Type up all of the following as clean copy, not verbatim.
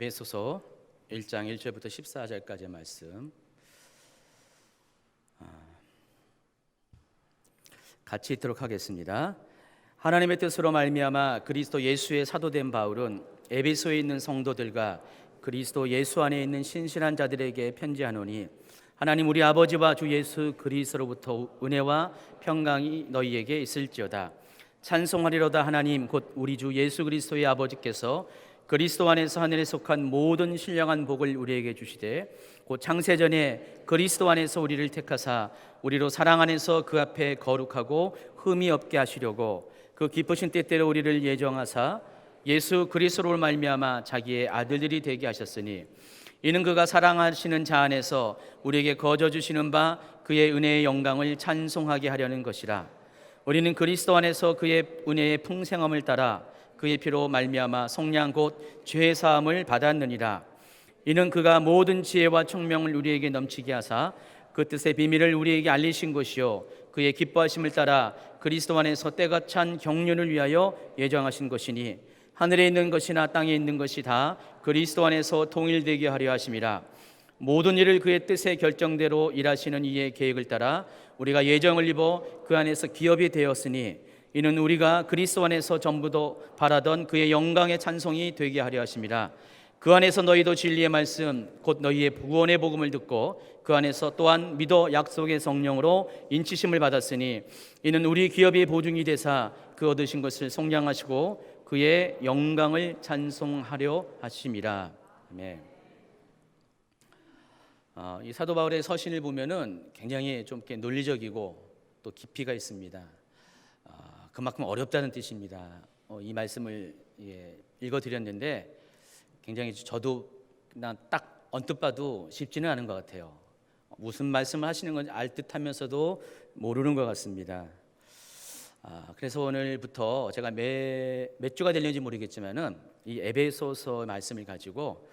에베소서 1장 1절부터 14절까지의 말씀 같이 읽도록 하겠습니다. 하나님의 뜻으로 말미암아 그리스도 예수의 사도된 바울은 에베소에 있는 성도들과 그리스도 예수 안에 있는 신실한 자들에게 편지하노니, 하나님 우리 아버지와 주 예수 그리스도로부터 은혜와 평강이 너희에게 있을지어다. 찬송하리로다. 하나님 곧 우리 주 예수 그리스도의 아버지께서 그리스도 안에서 하늘에 속한 모든 신령한 복을 우리에게 주시되, 곧 창세전에 그리스도 안에서 우리를 택하사 우리로 사랑 안에서 그 앞에 거룩하고 흠이 없게 하시려고 그 기쁘신 때때로 우리를 예정하사 예수 그리스도로 말미암아 자기의 아들들이 되게 하셨으니, 이는 그가 사랑하시는 자 안에서 우리에게 거저 주시는 바 그의 은혜의 영광을 찬송하게 하려는 것이라. 우리는 그리스도 안에서 그의 은혜의 풍성함을 따라 그의 피로 말미암아 속량 곧 죄 사함을 받았느니라. 이는 그가 모든 지혜와 총명을 우리에게 넘치게 하사 그 뜻의 비밀을 우리에게 알리신 것이요 그의 기뻐하심을 따라 그리스도 안에서 때가 찬 경륜을 위하여 예정하신 것이니, 하늘에 있는 것이나 땅에 있는 것이 다 그리스도 안에서 통일되게 하려 하심이라. 모든 일을 그의 뜻의 결정대로 일하시는 이의 계획을 따라 우리가 예정을 입어 그 안에서 기업이 되었으니, 이는 우리가 그리스도 안에서 전부도 바라던 그의 영광의 찬송이 되게 하려 하심이라. 그 안에서 너희도 진리의 말씀 곧 너희의 구원의 복음을 듣고 그 안에서 또한 믿어 약속의 성령으로 인치심을 받았으니, 이는 우리 기업의 보증이 되사 그 얻으신 것을 속량하시고 그의 영광을 찬송하려 하심이라. 아멘. 이 사도 바울의 서신을 보면은 굉장히 좀 이렇게 논리적이고 또 깊이가 있습니다. 그만큼 어렵다는 뜻입니다. 이 말씀을 읽어드렸는데 굉장히 저도 그냥 딱 언뜻 봐도 쉽지는 않은 것 같아요. 무슨 말씀을 하시는 건지 알 듯하면서도 모르는 것 같습니다. 그래서 오늘부터 제가 몇 주가 되는지 모르겠지만은 이 에베소서 말씀을 가지고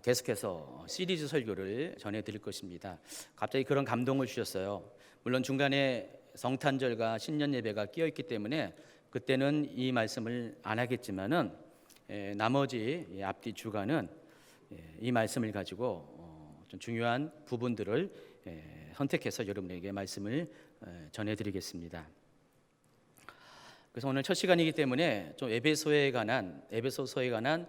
계속해서 시리즈 설교를 전해드릴 것입니다. 갑자기 그런 감동을 주셨어요. 물론 중간에 성탄절과 신년 예배가 끼어있기 때문에 그때는 이 말씀을 안 하겠지만은 나머지 앞뒤 주간은 이 말씀을 가지고 좀 중요한 부분들을 선택해서 여러분에게 말씀을 전해드리겠습니다. 그래서 오늘 첫 시간이기 때문에 좀 에베소서에 관한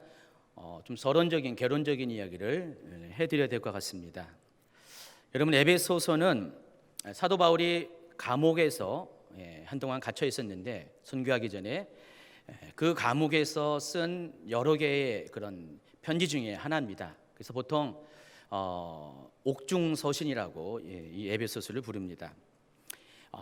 좀 서론적인 개론적인 이야기를 해드려야 될 것 같습니다. 여러분, 에베소서는 사도 바울이 감옥에서 한동안 갇혀 있었는데, 선교하기 전에 그 감옥에서 쓴 여러 개의 그런 편지 중에 하나입니다. 그래서 보통 옥중서신이라고 이 에베소서를 부릅니다.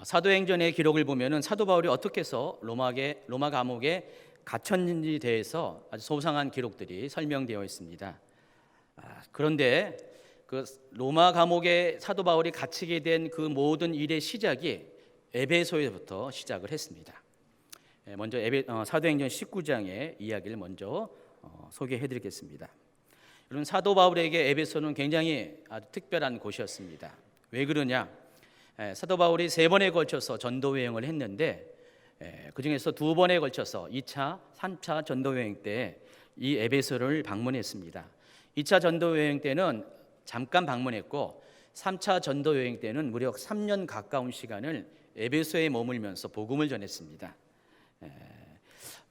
사도행전의 기록을 보면은 사도 바울이 어떻게 해서 로마 감옥에 갇혔는지 대해서 아주 소상한 기록들이 설명되어 있습니다. 그런데 그 로마 감옥에 사도 바울이 갇히게 된 그 모든 일의 시작이 에베소에부터 시작을 했습니다. 먼저 사도행전 19장의 이야기를 먼저 소개해드리겠습니다. 여러분, 사도 바울에게 에베소는 굉장히 아주 특별한 곳이었습니다. 왜 그러냐? 사도 바울이 3번에 걸쳐서 전도 여행을 했는데 그 중에서 2번에 걸쳐서 2차, 3차 전도 여행 때 이 에베소를 방문했습니다. 2차 전도 여행 때는 잠깐 방문했고 3차 전도 여행 때는 무려 3년 가까운 시간을 에베소에 머물면서 복음을 전했습니다.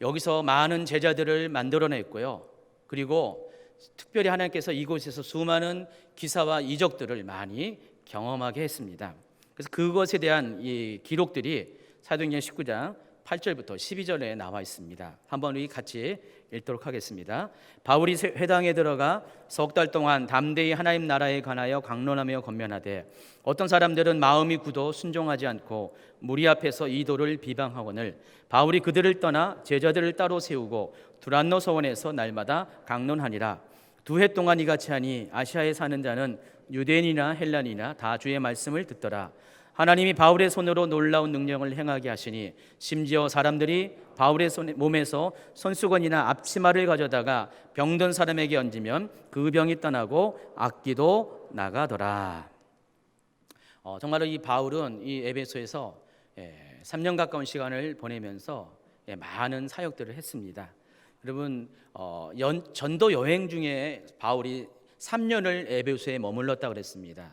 여기서 많은 제자들을 만들어냈고요. 그리고 특별히 하나님께서 이곳에서 수많은 기사와 이적들을 많이 경험하게 했습니다. 그래서 그것에 대한 이 기록들이 사도행전 19장 8절부터 12절에 나와 있습니다. 한번 우리 같이 읽도록 하겠습니다. 바울이 회당에 들어가 석 달 동안 담대히 하나님 나라에 관하여 강론하며 권면하되, 어떤 사람들은 마음이 굳어 순종하지 않고 무리 앞에서 이 도를 비방하거늘 바울이 그들을 떠나 제자들을 따로 세우고 두란노 서원에서 날마다 강론하니라. 2해 동안 이같이 하니 아시아에 사는 자는 유대인이나 헬란이나 다 주의 말씀을 듣더라. 하나님이 바울의 손으로 놀라운 능력을 행하게 하시니 심지어 사람들이 바울의 몸에서 손수건이나 앞치마를 가져다가 병든 사람에게 얹으면 그 병이 떠나고 악기도 나가더라. 정말로 이 바울은 이 에베소에서 3년 가까운 시간을 보내면서 많은 사역들을 했습니다. 여러분 전도 여행 중에 바울이 3년을 에베소에 머물렀다고 그랬습니다.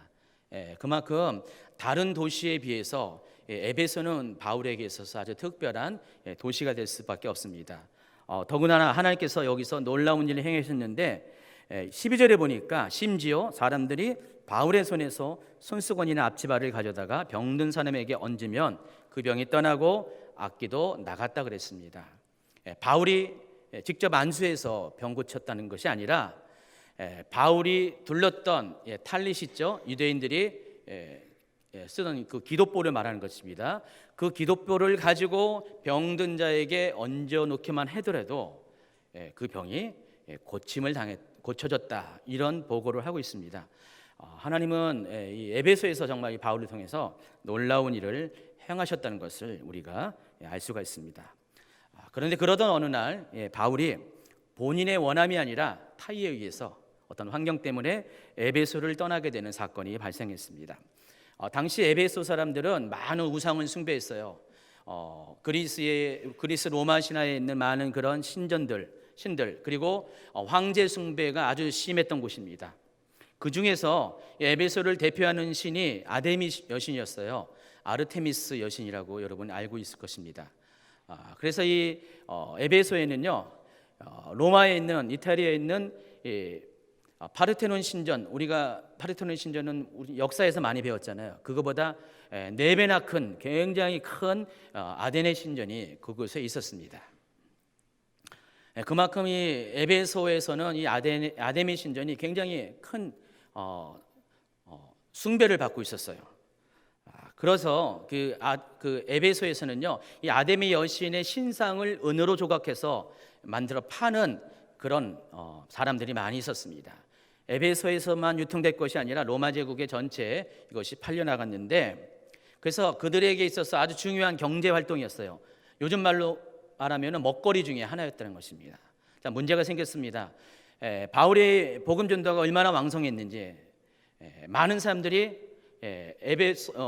그만큼 다른 도시에 비해서 에베소는 바울에게 있어서 아주 특별한 도시가 될 수밖에 없습니다. 더구나 하나님께서 여기서 놀라운 일을 행하셨는데 12절에 보니까 심지어 사람들이 바울의 손에서 손수건이나 앞치마를 가져다가 병든 사람에게 얹으면 그 병이 떠나고 악기도 나갔다 그랬습니다. 바울이 직접 안수해서 병 고쳤다는 것이 아니라 바울이 둘렀던 탈릿 있죠, 유대인들이 쓰던 그 기도보를 말하는 것입니다. 그 기도보를 가지고 병든 자에게 얹어 놓기만 하더라도 그 병이 고쳐졌다, 이런 보고를 하고 있습니다. 하나님은 이 에베소에서 정말 이 바울을 통해서 놀라운 일을 행하셨다는 것을 우리가 알 수가 있습니다. 그런데 그러던 어느 날 바울이 본인의 원함이 아니라 타의에 의해서 어떤 환경 때문에 에베소를 떠나게 되는 사건이 발생했습니다. 당시 에베소 사람들은 많은 우상을 숭배했어요. 그리스 로마 신화에 있는 많은 그런 신들, 그리고 황제 숭배가 아주 심했던 곳입니다. 그 중에서 에베소를 대표하는 신이 아데미 여신이었어요. 아르테미스 여신이라고 여러분 알고 있을 것입니다. 그래서 이 에베소에는요, 로마에 있는, 이탈리아에 있는 파르테논 신전, 우리가 파르테논 신전은 우리 역사에서 많이 배웠잖아요. 그거보다 4배나 큰, 굉장히 큰 아데네 신전이 그곳에 있었습니다. 그만큼 이 에베소에서는 이 아데미 신전이 굉장히 큰 숭배를 받고 있었어요. 그래서 그 에베소에서는요, 이 아데미 여신의 신상을 은으로 조각해서 만들어 파는 그런 사람들이 많이 있었습니다. 에베소에서만 유통될 것이 아니라 로마 제국의 전체에 이것이 팔려나갔는데, 그래서 그들에게 있어서 아주 중요한 경제 활동이었어요. 요즘 말로 말하면 먹거리 중에 하나였다는 것입니다. 자, 문제가 생겼습니다. 바울의 복음 전도가 얼마나 왕성했는지 많은 사람들이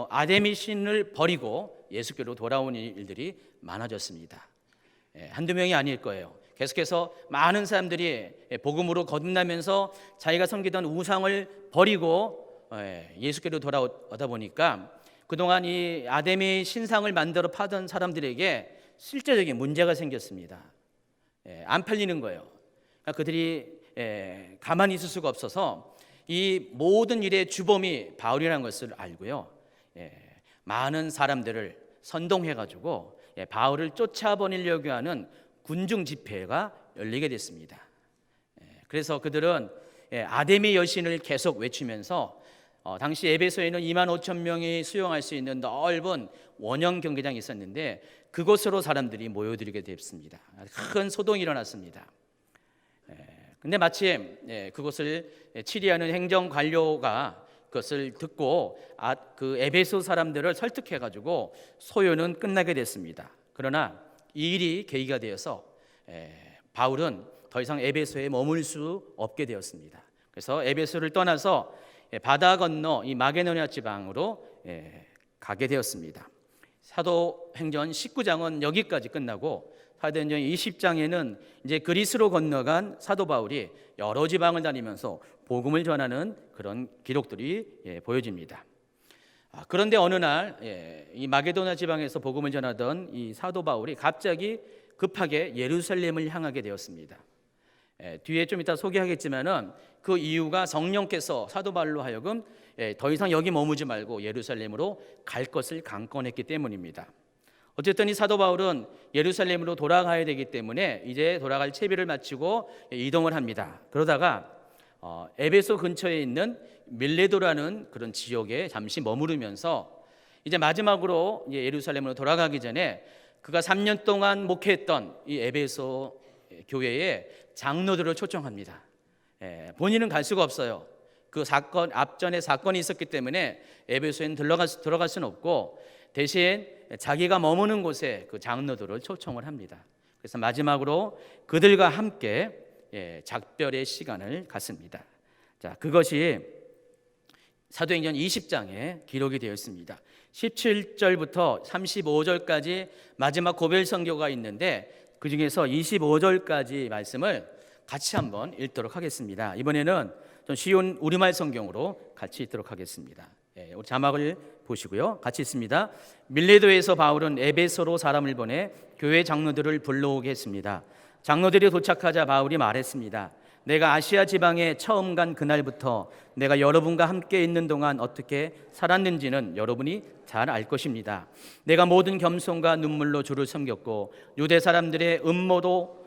아데미 신을 버리고 예수께로 돌아온 일들이 많아졌습니다. 한두 명이 아닐 거예요. 계속해서 많은 사람들이 복음으로 거듭나면서 자기가 섬기던 우상을 버리고 예수께로 돌아오다 보니까 그동안 이 아데미 신상을 만들어 파던 사람들에게 실제적인 문제가 생겼습니다. 안 팔리는 거예요. 그러니까 그들이 가만히 있을 수가 없어서 이 모든 일의 주범이 바울이라는 것을 알고요, 많은 사람들을 선동해가지고 바울을 쫓아버리려고 하는 군중 집회가 열리게 됐습니다. 그래서 그들은 아데미 여신을 계속 외치면서 당시 에베소에는 25,000명이 수용할 수 있는 넓은 원형 경기장이 있었는데 그곳으로 사람들이 모여들게 됐습니다. 큰 소동이 일어났습니다. 근데 마침 그것을 치리하는 행정 관료가 그것을 듣고 그 에베소 사람들을 설득해 가지고 소요는 끝나게 됐습니다. 그러나 이 일이 계기가 되어서 바울은 더 이상 에베소에 머물 수 없게 되었습니다. 그래서 에베소를 떠나서 바다 건너 이 마게도냐 지방으로 가게 되었습니다. 사도행전 19장은 여기까지 끝나고 사도행전 20장에는 이제 그리스로 건너간 사도 바울이 여러 지방을 다니면서 복음을 전하는 그런 기록들이 보여집니다. 그런데 어느 날 이 마게도냐 지방에서 복음을 전하던 이 사도 바울이 갑자기 급하게 예루살렘을 향하게 되었습니다. 뒤에 좀 이따 소개하겠지만은 그 이유가 성령께서 사도 바울로 하여금 더 이상 여기 머무지 말고 예루살렘으로 갈 것을 강권했기 때문입니다. 어쨌든 이 사도 바울은 예루살렘으로 돌아가야 되기 때문에 이제 돌아갈 채비를 마치고 이동을 합니다. 그러다가 에베소 근처에 있는 밀레도라는 그런 지역에 잠시 머무르면서 이제 마지막으로 예루살렘으로 돌아가기 전에 그가 3년 동안 목회했던 이 에베소 교회에 장로들을 초청합니다. 본인은 갈 수가 없어요. 그 사건 앞전에 사건이 있었기 때문에 에베소에는 들어갈 수는 없고 대신 자기가 머무는 곳에 그 장로들을 초청을 합니다. 그래서 마지막으로 그들과 함께 작별의 시간을 갖습니다. 자, 그것이 사도행전 20장에 기록이 되어 있습니다. 17절부터 35절까지 마지막 고별 선교가 있는데 그 중에서 25절까지 말씀을 같이 한번 읽도록 하겠습니다. 이번에는 좀 쉬운 우리말 성경으로 같이 읽도록 하겠습니다. 우리 자막을 보시고요. 같이 읽습니다. 밀레도에서 바울은 에베소로 사람을 보내 교회 장로들을 불러오게 했습니다. 장로들이 도착하자 바울이 말했습니다. 내가 아시아 지방에 처음 간 그날부터 내가 여러분과 함께 있는 동안 어떻게 살았는지는 여러분이 잘 알 것입니다. 내가 모든 겸손과 눈물로 주를 섬겼고 유대 사람들의 음모도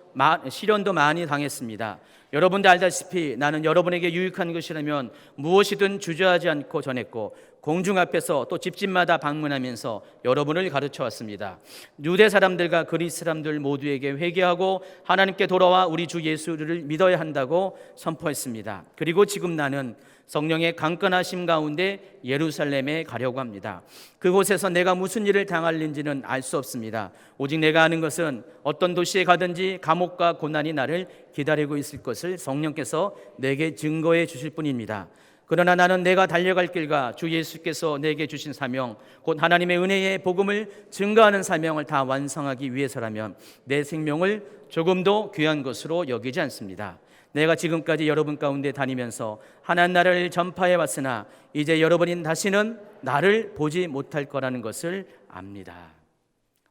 시련도 많이 당했습니다. 여러분도 알다시피 나는 여러분에게 유익한 것이라면 무엇이든 주저하지 않고 전했고 공중 앞에서 또 집집마다 방문하면서 여러분을 가르쳐 왔습니다. 유대 사람들과 그리스 사람들 모두에게 회개하고 하나님께 돌아와 우리 주 예수를 믿어야 한다고 선포했습니다. 그리고 지금 나는 성령의 강건하심 가운데 예루살렘에 가려고 합니다. 그곳에서 내가 무슨 일을 당할는지는 알 수 없습니다. 오직 내가 아는 것은 어떤 도시에 가든지 감옥과 고난이 나를 기다리고 있을 것을 성령께서 내게 증거해 주실 뿐입니다. 그러나 나는 내가 달려갈 길과 주 예수께서 내게 주신 사명, 곧 하나님의 은혜의 복음을 증거하는 사명을 다 완성하기 위해서라면 내 생명을 조금도 귀한 것으로 여기지 않습니다. 내가 지금까지 여러분 가운데 다니면서 하나님 나라를 전파해 왔으나 이제 여러분이 다시는 나를 보지 못할 거라는 것을 압니다.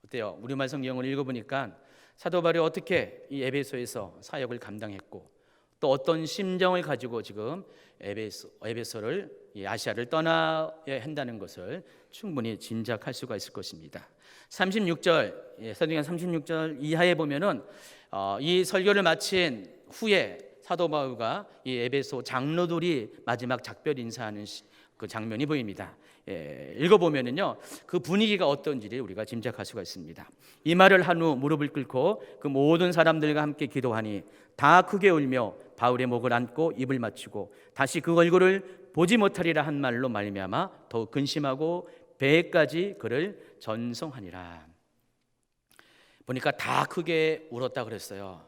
어때요? 우리말 성경을 읽어보니까 사도 바울이 어떻게 이 에베소에서 사역을 감당했고 또 어떤 심정을 가지고 지금 에베소를 아시아를 떠나야 한다는 것을 충분히 짐작할 수가 있을 것입니다. 36절 사도행전 36절 이하에 보면은 이 설교를 마친 후에 사도 바울과 이 에베소 장로들이 마지막 작별 인사하는 그 장면이 보입니다. 읽어보면은요 그 분위기가 어떤지를 우리가 짐작할 수가 있습니다. 이 말을 한 후 무릎을 꿇고 그 모든 사람들과 함께 기도하니 다 크게 울며 바울의 목을 안고 입을 맞추고 다시 그 얼굴을 보지 못하리라 한 말로 말미암아 더욱 근심하고 배에까지 그를 전송하니라. 보니까 다 크게 울었다 그랬어요.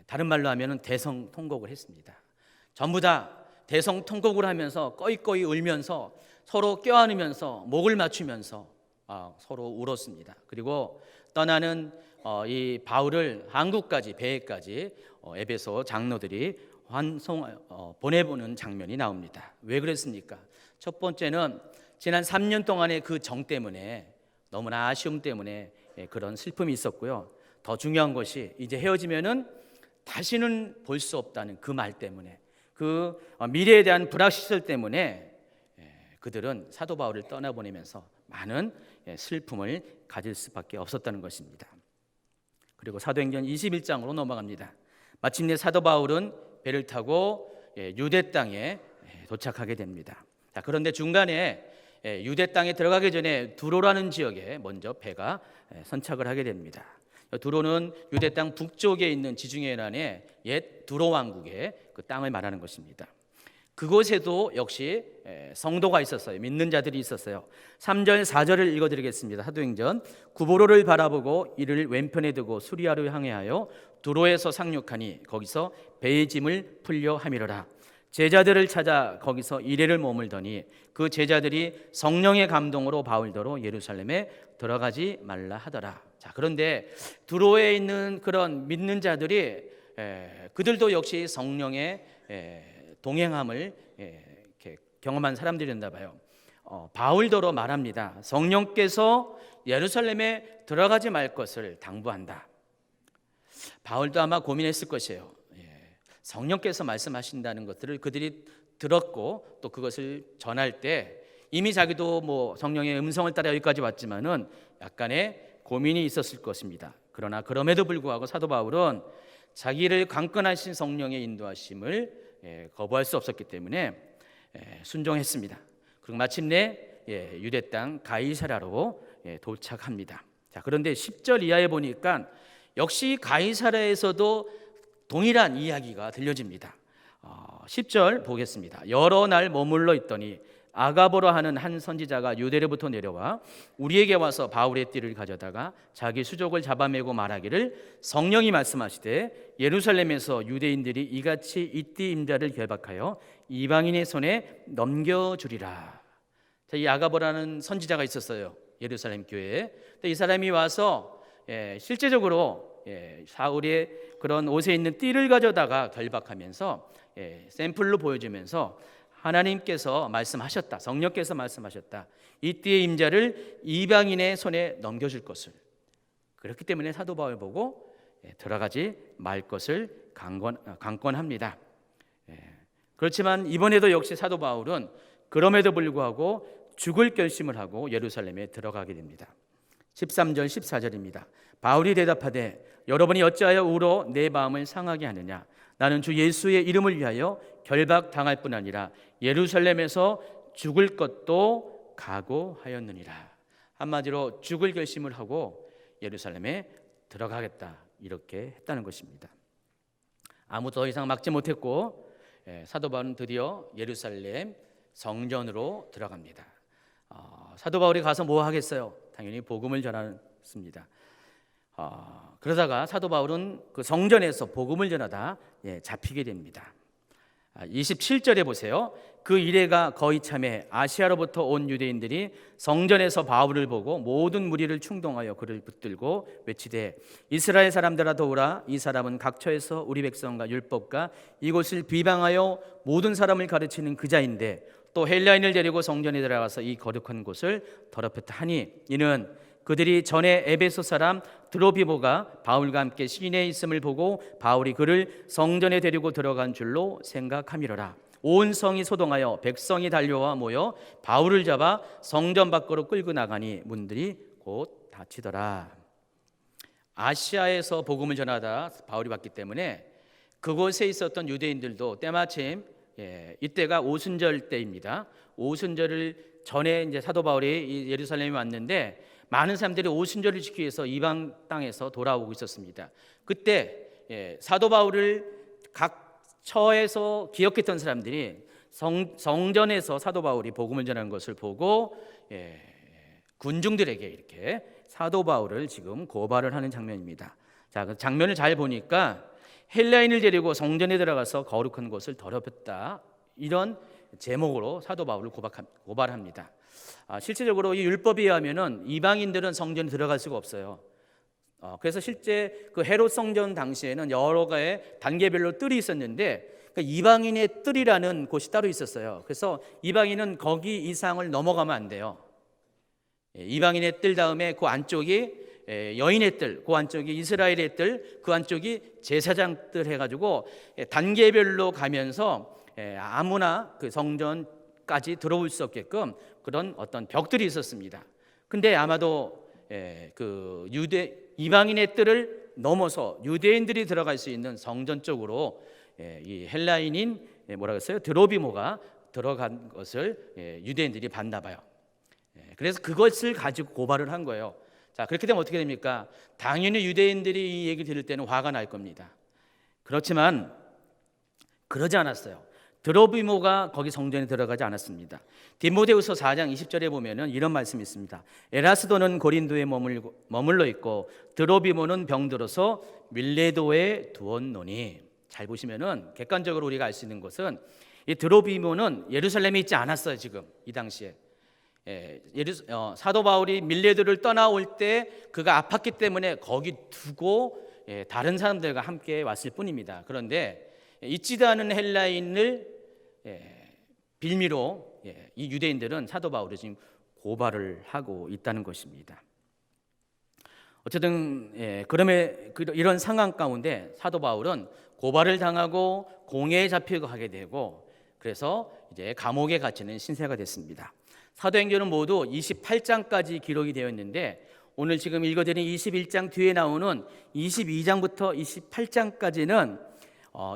다른 말로 하면은 대성통곡을 했습니다. 전부 다 대성통곡을 하면서 꺼이꺼이 울면서 서로 껴안으면서 목을 맞추면서 서로 울었습니다. 그리고 떠나는 이 바울을 한국까지 배에까지 에베소 장로들이 보내보는 장면이 나옵니다. 왜 그랬습니까? 첫 번째는 지난 3년 동안의 그 정 때문에 너무나 아쉬움 때문에 그런 슬픔이 있었고요. 더 중요한 것이 이제 헤어지면은 다시는 볼 수 없다는 그 말 때문에 그 미래에 대한 불확실성 때문에 그들은 사도 바울을 떠나보내면서 많은 슬픔을 가질 수밖에 없었다는 것입니다. 그리고 사도행전 21장으로 넘어갑니다. 마침내 사도 바울은 배를 타고 유대 땅에 도착하게 됩니다. 그런데 중간에 유대 땅에 들어가기 전에 두로라는 지역에 먼저 배가 선착을 하게 됩니다. 두로는 유대 땅 북쪽에 있는 지중해 연안의 옛 두로 왕국의 그 땅을 말하는 것입니다. 그곳에도 역시 성도가 있었어요. 믿는 자들이 있었어요. 3절 4절을 읽어드리겠습니다. 사도행전 구보로를 바라보고 이를 왼편에 두고 수리아로 향하여 두로에서 상륙하니 거기서 배의 짐을 풀려 함이러라. 제자들을 찾아 거기서 이레를 머물더니 그 제자들이 성령의 감동으로 바울더러 예루살렘에 들어가지 말라 하더라. 자, 그런데 두로에 있는 그런 믿는 자들이 그들도 역시 성령의 동행함을 이렇게 경험한 사람들이었나 봐요. 바울더러 말합니다. 성령께서 예루살렘에 들어가지 말 것을 당부한다. 바울도 아마 고민했을 것이에요. 성령께서 말씀하신다는 것들을 그들이 들었고 또 그것을 전할 때 이미 자기도 뭐 성령의 음성을 따라 여기까지 왔지만은 약간의 고민이 있었을 것입니다. 그러나 그럼에도 불구하고 사도 바울은 자기를 강건하신 성령의 인도하심을 거부할 수 없었기 때문에 순종했습니다. 그리고 마침내 유대 땅 가이사라로 도착합니다. 자, 그런데 10절 이하에 보니까 역시 가이사라에서도 동일한 이야기가 들려집니다. 10절 보겠습니다. 여러 날 머물러 있더니 아가보라 하는 한 선지자가 유대로부터 내려와 우리에게 와서 바울의 띠를 가져다가 자기 수족을 잡아매고 말하기를 성령이 말씀하시되 예루살렘에서 유대인들이 이같이 이 띠 임자를 결박하여 이방인의 손에 넘겨주리라. 이 아가보라는 선지자가 있었어요. 예루살렘 교회에. 이 사람이 와서 실제적으로 사울의 그런 옷에 있는 띠를 가져다가 결박하면서 샘플로 보여주면서 하나님께서 말씀하셨다, 성령께서 말씀하셨다, 이 띠의 임자를 이방인의 손에 넘겨줄 것을. 그렇기 때문에 사도 바울 보고 들어가지 말 것을 강권합니다. 그렇지만 이번에도 역시 사도 바울은 그럼에도 불구하고 죽을 결심을 하고 예루살렘에 들어가게 됩니다. 13절 14절입니다. 바울이 대답하되 여러분이 어찌하여 울어 내 마음을 상하게 하느냐. 나는 주 예수의 이름을 위하여 결박당할 뿐 아니라 예루살렘에서 죽을 것도 각오하였느니라. 한마디로 죽을 결심을 하고 예루살렘에 들어가겠다, 이렇게 했다는 것입니다. 아무 더 이상 막지 못했고 사도 바울은 드디어 예루살렘 성전으로 들어갑니다. 사도 바울이 가서 뭐 하겠어요? 당연히 복음을 전했습니다. 그러다가 사도 바울은 그 성전에서 복음을 전하다 잡히게 됩니다. 27절에 보세요. 그 이래가 거의 참에 아시아로부터 온 유대인들이 성전에서 바울을 보고 모든 무리를 충동하여 그를 붙들고 외치되 이스라엘 사람들아 도우라. 이 사람은 각처에서 우리 백성과 율법과 이곳을 비방하여 모든 사람을 가르치는 그자인데 또 헬라인을 데리고 성전에 들어가서 이 거룩한 곳을 더럽혔다 하니 이는 그들이 전에 에베소 사람 드로비모가 바울과 함께 시내에 있음을 보고 바울이 그를 성전에 데리고 들어간 줄로 생각함이로라. 온 성이 소동하여 백성이 달려와 모여 바울을 잡아 성전 밖으로 끌고 나가니 문들이 곧 닫히더라. 아시아에서 복음을 전하다 바울이 왔기 때문에 그곳에 있었던 유대인들도 때마침 이때가 오순절 때입니다. 오순절을 전에 이제 사도 바울이 예루살렘에 왔는데 많은 사람들이 오순절을 지키기 위해서 이방 땅에서 돌아오고 있었습니다. 그때 사도 바울을 각 처에서 기억했던 사람들이 성전에서 사도 바울이 복음을 전하는 것을 보고 군중들에게 이렇게 사도 바울을 지금 고발을 하는 장면입니다. 자, 그 장면을 잘 보니까 헬라인을 데리고 성전에 들어가서 거룩한 곳을 더럽혔다, 이런 제목으로 사도 바울을 고발합니다. 실제적으로 이 율법에 의하면은 이방인들은 성전에 들어갈 수가 없어요. 그래서 실제 그 헤롯 성전 당시에는 여러 가지 단계별로 뜰이 있었는데 그 이방인의 뜰이라는 곳이 따로 있었어요. 그래서 이방인은 거기 이상을 넘어가면 안 돼요. 이방인의 뜰 다음에 그 안쪽이 여인의 뜰, 그 안쪽이 이스라엘의 뜰, 그 안쪽이 제사장 뜰 해가지고 단계별로 가면서 아무나 그 성전까지 들어올 수 없게끔 그런 어떤 벽들이 있었습니다. 근데 아마도 그 이방인의 뜰을 넘어서 유대인들이 들어갈 수 있는 성전 쪽으로 이 헬라인인 뭐라고 했어요? 드로비모가 들어간 것을 유대인들이 봤나 봐요. 그래서 그것을 가지고 고발을 한 거예요. 자, 그렇게 되면 어떻게 됩니까? 당연히 유대인들이 이 얘기를 들을 때는 화가 날 겁니다. 그렇지만 그러지 않았어요. 드로비모가 거기 성전에 들어가지 않았습니다. 디모데후서 4장 20절에 보면은 이런 말씀이 있습니다. 에라스도는 고린도에 머물러 있고 드로비모는 병들어서 밀레도에 두었노니. 잘 보시면은 객관적으로 우리가 알 수 있는 것은 이 드로비모는 예루살렘에 있지 않았어요. 지금 이 당시에 사도 바울이 밀레도를 떠나올 때 그가 아팠기 때문에 거기 두고 다른 사람들과 함께 왔을 뿐입니다. 그런데 있지도 않은 헬라인을 빌미로 이 유대인들은 사도 바울을 지금 고발을 하고 있다는 것입니다. 어쨌든 그러면 이런 상황 가운데 사도 바울은 고발을 당하고 공회에 잡히고 하게 되고 그래서 이제 감옥에 갇히는 신세가 됐습니다. 사도행전은 모두 28장까지 기록이 되어 있는데 오늘 지금 읽어드린 21장 뒤에 나오는 22장부터 28장까지는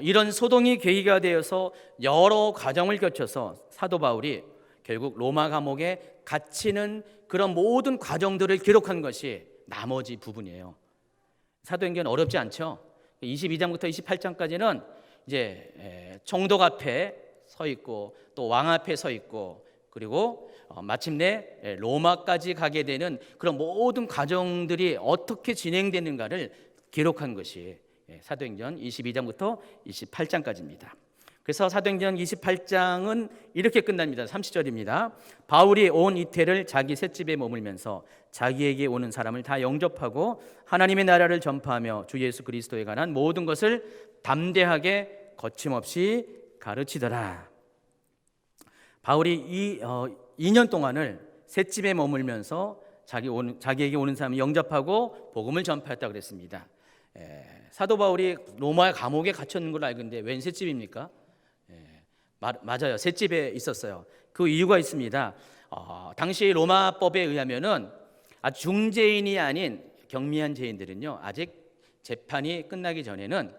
이런 소동이 계기가 되어서 여러 과정을 거쳐서 사도 바울이 결국 로마 감옥에 갇히는 그런 모든 과정들을 기록한 것이 나머지 부분이에요. 사도행전 어렵지 않죠? 22장부터 28장까지는 이제 총독 앞에 서 있고 또 왕 앞에 서 있고 그리고 마침내 로마까지 가게 되는 그런 모든 과정들이 어떻게 진행되는가를 기록한 것이 사도행전 22장부터 28장까지입니다. 그래서 사도행전 28장은 이렇게 끝납니다. 30절입니다. 바울이 온 이태를 자기 셋집에 머물면서 자기에게 오는 사람을 다 영접하고 하나님의 나라를 전파하며 주 예수 그리스도에 관한 모든 것을 담대하게 거침없이 가르치더라. 바울이 2년 동안을 셋집에 머물면서 자기에게 오는 사람을 영접하고 복음을 전파했다고 그랬습니다. 사도 바울이 로마 감옥에 갇혔는 걸로 알고 있는데 웬 셋집입니까? 맞아요. 셋집에 있었어요. 그 이유가 있습니다. 당시 로마법에 의하면은 중죄인이 아닌 경미한 죄인들은요, 아직 재판이 끝나기 전에는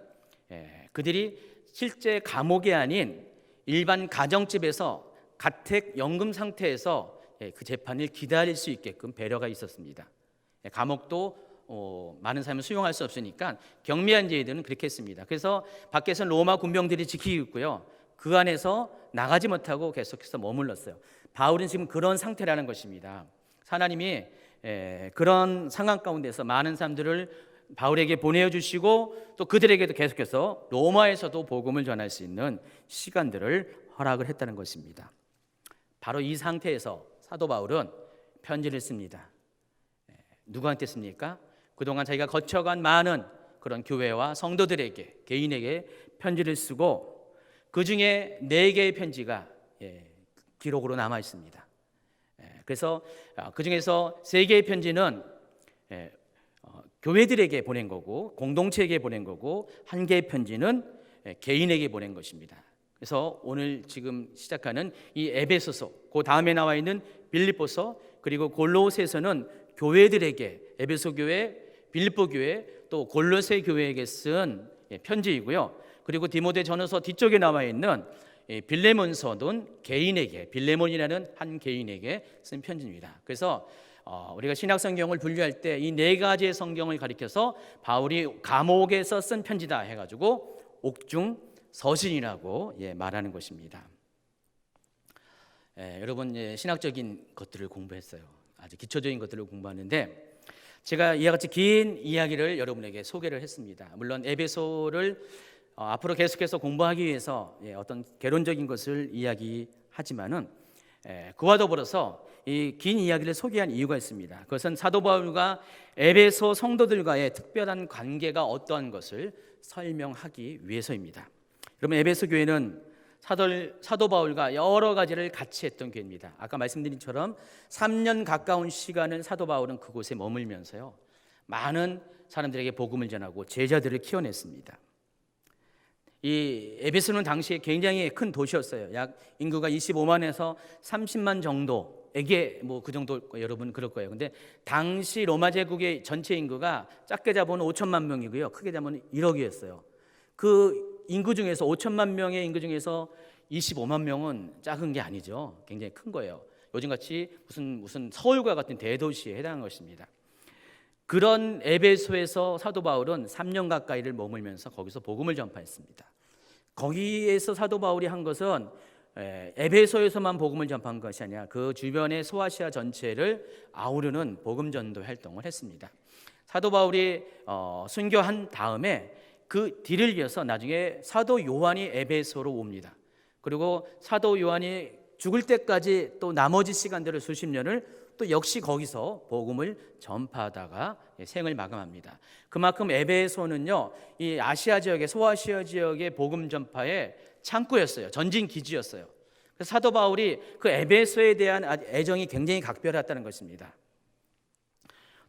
그들이 실제 감옥이 아닌 일반 가정집에서 가택 연금 상태에서 그 재판을 기다릴 수 있게끔 배려가 있었습니다. 감옥도 많은 사람을 수용할 수 없으니까 경미한 죄인들은 그렇게 했습니다. 그래서 밖에서는 로마 군병들이 지키고 있고요, 그 안에서 나가지 못하고 계속해서 머물렀어요. 바울은 지금 그런 상태라는 것입니다. 하나님이 그런 상황 가운데서 많은 사람들을 바울에게 보내주시고 또 그들에게도 계속해서 로마에서도 복음을 전할 수 있는 시간들을 허락을 했다는 것입니다. 바로 이 상태에서 사도 바울은 편지를 씁니다. 누구한테 씁니까? 그동안 자기가 거쳐간 많은 그런 교회와 성도들에게, 개인에게 편지를 쓰고 그 중에 4개의 편지가 기록으로 남아 있습니다. 그래서 그 중에서 3개의 편지는 교회들에게 보낸 거고, 공동체에게 보낸 거고, 1개의 편지는 개인에게 보낸 것입니다. 그래서 오늘 지금 시작하는 이 에베소서, 그 다음에 나와 있는 빌립보서, 그리고 골로새서는 교회들에게, 에베소 교회, 빌립보 교회, 또 골로새 교회에게 쓴 편지이고요. 그리고 디모데 전후서 뒤쪽에 나와 있는 빌레몬서는 개인에게, 빌레몬이라는 한 개인에게 쓴 편지입니다. 그래서 우리가 신약성경을 분류할 때 이 4가지의 성경을 가리켜서 바울이 감옥에서 쓴 편지다 해가지고 옥중 서신이라고 말하는 것입니다. 여러분, 신학적인 것들을 공부했어요. 아주 기초적인 것들을 공부하는데 제가 이와 같이 긴 이야기를 여러분에게 소개를 했습니다. 물론 에베소를 앞으로 계속해서 공부하기 위해서 어떤 개론적인 것을 이야기하지만은 그와 더불어서 이 긴 이야기를 소개한 이유가 있습니다. 그것은 사도 바울과 에베소 성도들과의 특별한 관계가 어떠한 것을 설명하기 위해서입니다. 그러면 에베소 교회는 사도 바울과 여러 가지를 같이 했던 교회입니다. 아까 말씀드린 처럼 3년 가까운 시간을 사도 바울은 그곳에 머물면서요, 많은 사람들에게 복음을 전하고 제자들을 키워냈습니다. 이 에베소는 당시에 굉장히 큰 도시였어요. 약 인구가 25만에서 30만 정도에게 그 정도 여러분 그럴 거예요. 근데 당시 로마 제국의 전체 인구가 작게 잡으면 5천만 명이고요, 크게 잡으면 1억이었어요. 그 인구 중에서 5천만 명의 인구 중에서 25만 명은 작은 게 아니죠. 굉장히 큰 거예요. 요즘같이 무슨 서울과 같은 대도시에 해당한 것입니다. 그런 에베소에서 사도 바울은 3년 가까이를 머물면서 거기서 복음을 전파했습니다. 거기에서 사도 바울이 한 것은 에베소에서만 복음을 전파한 것이 아니라 그 주변의 소아시아 전체를 아우르는 복음 전도 활동을 했습니다. 사도 바울이 순교한 다음에 그 뒤를 이어서 나중에 사도 요한이 에베소로 옵니다. 그리고 사도 요한이 죽을 때까지 또 나머지 시간들을 수십 년을 또 역시 거기서 복음을 전파하다가 생을 마감합니다. 그만큼 에베소는요, 이 아시아 지역의, 소아시아 지역의 복음 전파의 창구였어요. 전진 기지였어요. 그래서 사도 바울이 그 에베소에 대한 애정이 굉장히 각별했다는 것입니다.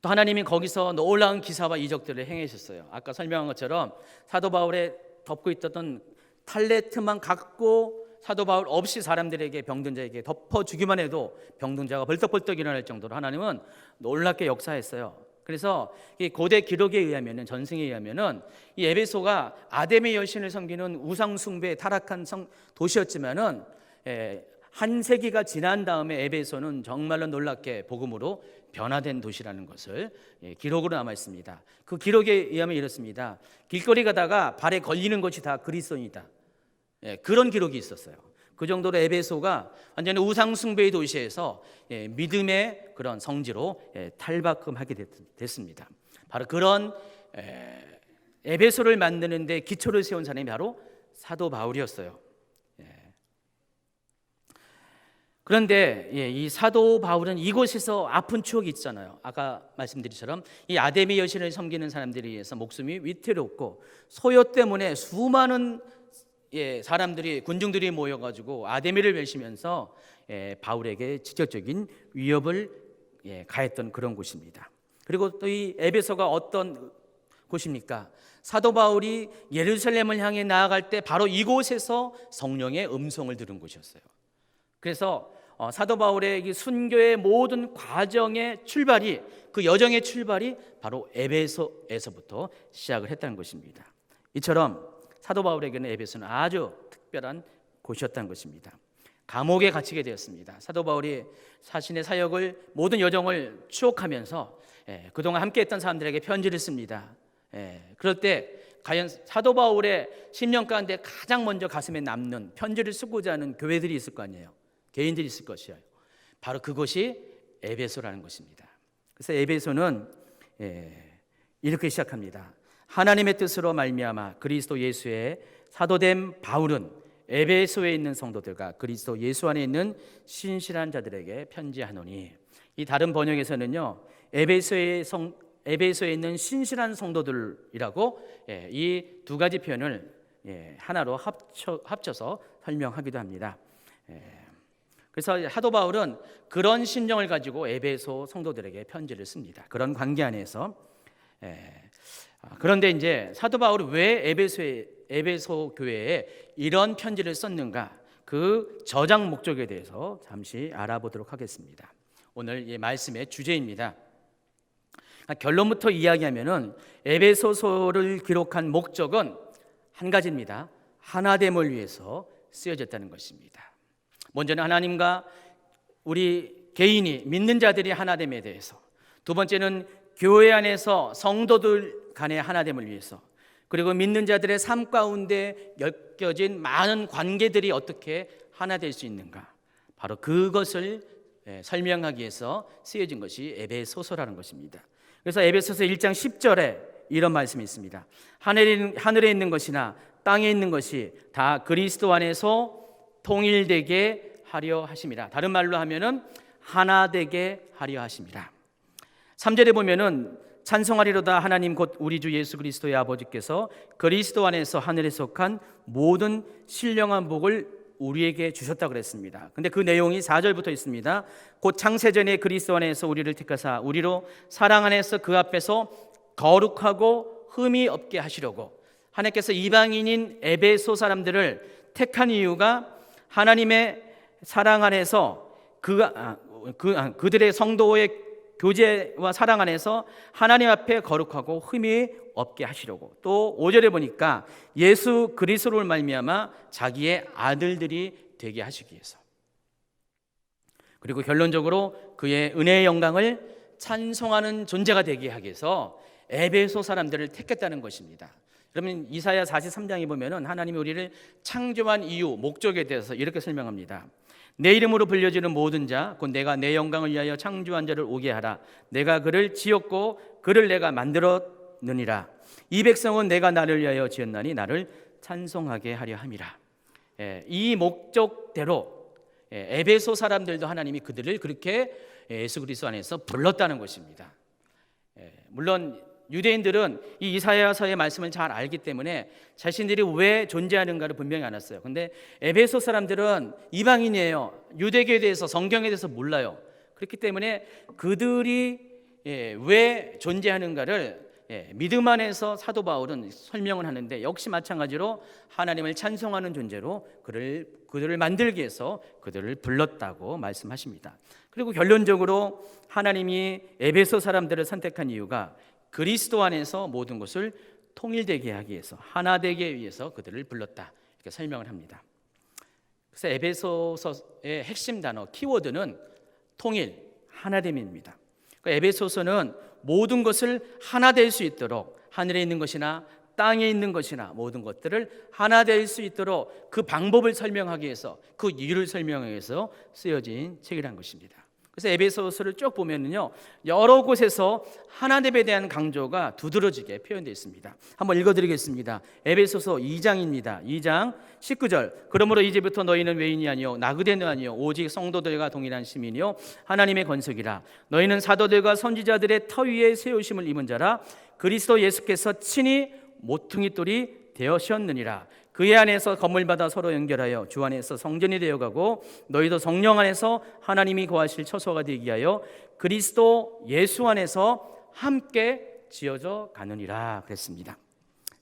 또 하나님이 거기서 놀라운 기사와 이적들을 행하셨어요. 아까 설명한 것처럼 사도 바울의 덮고 있었던 탈레트만 갖고 사도 바울 없이 사람들에게, 병든 자에게 덮어주기만 해도 병든 자가 벌떡벌떡 일어날 정도로 하나님은 놀랍게 역사했어요. 그래서 이 고대 기록에 의하면은, 전승에 의하면은 이 에베소가 아담의 여신을 섬기는 우상 숭배에 타락한 도시였지만은 한 세기가 지난 다음에 에베소는 정말로 놀랍게 복음으로 변화된 도시라는 것을 기록으로 남아 있습니다. 그 기록에 의하면 이렇습니다. 길거리 가다가 발에 걸리는 것이 다 그리스도인이다. 그런 기록이 있었어요. 그 정도로 에베소가 완전히 우상 숭배의 도시에서 믿음의 그런 성지로 탈바꿈하게 됐습니다. 바로 그런 에베소를 만드는 데 기초를 세운 사람이 바로 사도 바울이었어요. 그런데 이 사도 바울은 이곳에서 아픈 추억이 있잖아요. 아까 말씀드린처럼 이 아데미 여신을 섬기는 사람들에 의해서 목숨이 위태롭고 소요 때문에 수많은 사람들이 군중들이 모여가지고 아데미를 멸시면서 바울에게 직접적인 위협을 가했던 그런 곳입니다. 그리고 또 이 에베소가 어떤 곳입니까? 사도 바울이 예루살렘을 향해 나아갈 때 바로 이곳에서 성령의 음성을 들은 곳이었어요. 그래서 사도 바울의 이 순교의 모든 과정의 출발이, 그 여정의 출발이 바로 에베소에서부터 시작을 했다는 것입니다. 이처럼 사도 바울에게는 에베소는 아주 특별한 곳이었다는 것입니다. 감옥에 갇히게 되었습니다. 사도 바울이 자신의 사역을, 모든 여정을 추억하면서 그동안 함께했던 사람들에게 편지를 씁니다. 그럴 때 과연 사도 바울의 10년 가운데 가장 먼저 가슴에 남는 편지를 쓰고자 하는 교회들이 있을 거 아니에요. 개인들이 있을 것이에요. 바로 그것이 에베소라는 것입니다. 그래서 에베소는 이렇게 시작합니다. 하나님의 뜻으로 말미암아 그리스도 예수의 사도된 바울은 에베소에 있는 성도들과 그리스도 예수 안에 있는 신실한 자들에게 편지하노니. 이 다른 번역에서는요, 에베소에 있는 신실한 성도들이라고 이 두 가지 표현을 하나로 합쳐서 설명하기도 합니다. 그래서 사도 바울은 그런 심정을 가지고 에베소 성도들에게 편지를 씁니다. 그런 관계 안에서. 그런데 이제 사도 바울이 왜 에베소 교회에 이런 편지를 썼는가, 그 저장 목적에 대해서 잠시 알아보도록 하겠습니다. 오늘 이 말씀의 주제입니다. 결론부터 이야기하면은 에베소서를 기록한 목적은 한 가지입니다. 하나됨을 위해서 쓰여졌다는 것입니다. 먼저는 하나님과 우리 개인이, 믿는 자들이 하나됨에 대해서, 두 번째는 교회 안에서 성도들 간의 하나됨을 위해서, 그리고 믿는 자들의 삶 가운데 엮여진 많은 관계들이 어떻게 하나 될 수 있는가, 바로 그것을 설명하기 위해서 쓰여진 것이 에베소서라는 것입니다. 그래서 에베소서 1장 10절에 이런 말씀이 있습니다. 하늘에 있는 것이나 땅에 있는 것이 다 그리스도 안에서 통일되게 하려 하심이라. 다른 말로 하면은 하나 되게 하려 하심이라. 3절에 보면은 찬송하리로다 하나님 곧 우리 주 예수 그리스도의 아버지께서 그리스도 안에서 하늘에 속한 모든 신령한 복을 우리에게 주셨다고 그랬습니다. 근데 그 내용이 4절부터 있습니다. 곧 창세전에 그리스도 안에서 우리를 택하사 우리로 사랑 안에서 그 앞에서 거룩하고 흠이 없게 하시려고. 하나님께서 이방인인 에베소 사람들을 택한 이유가 하나님의 사랑 안에서 그들의 성도의 교제와 사랑 안에서 하나님 앞에 거룩하고 흠이 없게 하시려고. 또 5절에 보니까 예수 그리스도를 말미암아 자기의 아들들이 되게 하시기 위해서. 그리고 결론적으로 그의 은혜의 영광을 찬송하는 존재가 되게 하기 위해서 에베소 사람들을 택했다는 것입니다. 그러면 이사야 43장에 보면은 하나님이 우리를 창조한 이유, 목적에 대해서 이렇게 설명합니다. 내 이름으로 불려지는 모든 자, 곧 내가 내 영광을 위하여 창조한 자를 오게 하라. 내가 그를 지었고 그를 내가 만들었느니라. 이 백성은 내가 나를 위하여 지었나니 나를 찬송하게 하려 함이라. 이 목적대로 에베소 사람들도 하나님이 그들을 그렇게 예수 그리스도 안에서 불렀다는 것입니다. 물론 유대인들은 이 이사야서의 말씀을 잘 알기 때문에 자신들이 왜 존재하는가를 분명히 알았어요. 근데 에베소 사람들은 이방인이에요. 유대교에 대해서, 성경에 대해서 몰라요. 그렇기 때문에 그들이 왜 존재하는가를 믿음 안에서 사도 바울은 설명을 하는데, 역시 마찬가지로 하나님을 찬송하는 존재로 그들을 만들기 위해서 그들을 불렀다고 말씀하십니다. 그리고 결론적으로 하나님이 에베소 사람들을 선택한 이유가 그리스도 안에서 모든 것을 통일되게 하기 위해서, 하나 되게 위해서 그들을 불렀다, 이렇게 설명을 합니다. 그래서 에베소서의 핵심 단어, 키워드는 통일, 하나됨입니다. 그러니까 에베소서는 모든 것을 하나 될 수 있도록, 하늘에 있는 것이나 땅에 있는 것이나 모든 것들을 하나 될 수 있도록 그 방법을 설명하기 위해서, 그 이유를 설명하기 위해서 쓰여진 책이라는 것입니다. 그래서 에베소서를 쭉 보면은요, 여러 곳에서 하나님에 대한 강조가 두드러지게 표현되어 있습니다. 한번 읽어드리겠습니다. 에베소서 2장입니다. 2장 19절. 그러므로 이제부터 너희는 외인이 아니요 나그네도 아니요 오직 성도들과 동일한 시민이요 하나님의 권속이라. 너희는 사도들과 선지자들의 터 위에 세우심을 입은 자라. 그리스도 예수께서 친히 모퉁이 돌이 되어셨느니라. 그의 안에서 건물마다 서로 연결하여 주 안에서 성전이 되어가고 너희도 성령 안에서 하나님이 거하실 처소가 되기 위하여 그리스도 예수 안에서 함께 지어져 가느니라 그랬습니다.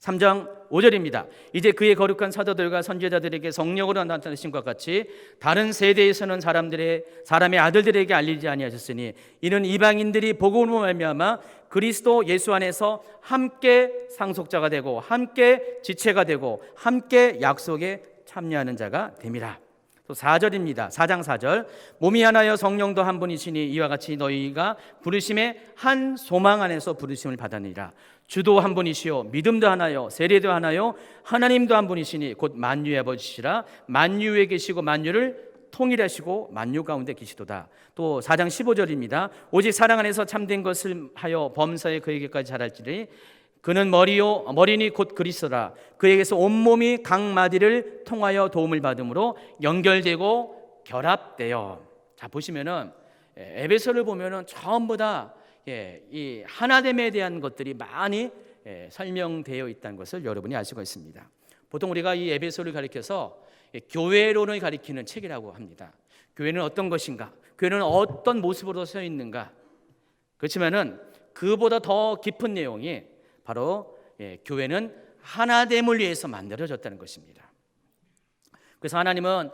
3장 5절입니다. 이제 그의 거룩한 사도들과 선지자들에게 성령으로 나타나신 것 같이 다른 세대에서는 사람의 아들들에게 알리지 아니하셨으니 이는 이방인들이 복음으로 말미암아 그리스도 예수 안에서 함께 상속자가 되고 함께 지체가 되고 함께 약속에 참여하는 자가 됨이라. 또 4절입니다. 4장 4절. 몸이 하나여 성령도 한 분이시니 이와 같이 너희가 부르심의 한 소망 안에서 부르심을 받았느니라. 주도 한 분이시요 믿음도 하나요 세례도 하나요 하나님도 한 분이시니 곧 만유의 아버지시라. 만유에 계시고 만유를 통일하시고 만유 가운데 계시도다. 또 4장 15절입니다. 오직 사랑 안에서 참된 것을 하여 범사에 그에게까지 자랄지니 그는 머리니 곧 그리스도라. 그에게서 온몸이 각 마디를 통하여 도움을 받음으로 연결되고 결합되어. 자, 보시면은 에베소를 보면은 전부 다 이 하나됨에 대한 것들이 많이 설명되어 있다는 것을 여러분이 알 수가 있습니다. 보통 우리가 이 에베소를 가리켜서 교회론을 가리키는 책이라고 합니다. 교회는 어떤 것인가? 교회는 어떤 모습으로 서 있는가? 그렇지만은 그보다 더 깊은 내용이 바로 교회는 하나됨을 위해서 만들어졌다는 것입니다. 그래서 하나님은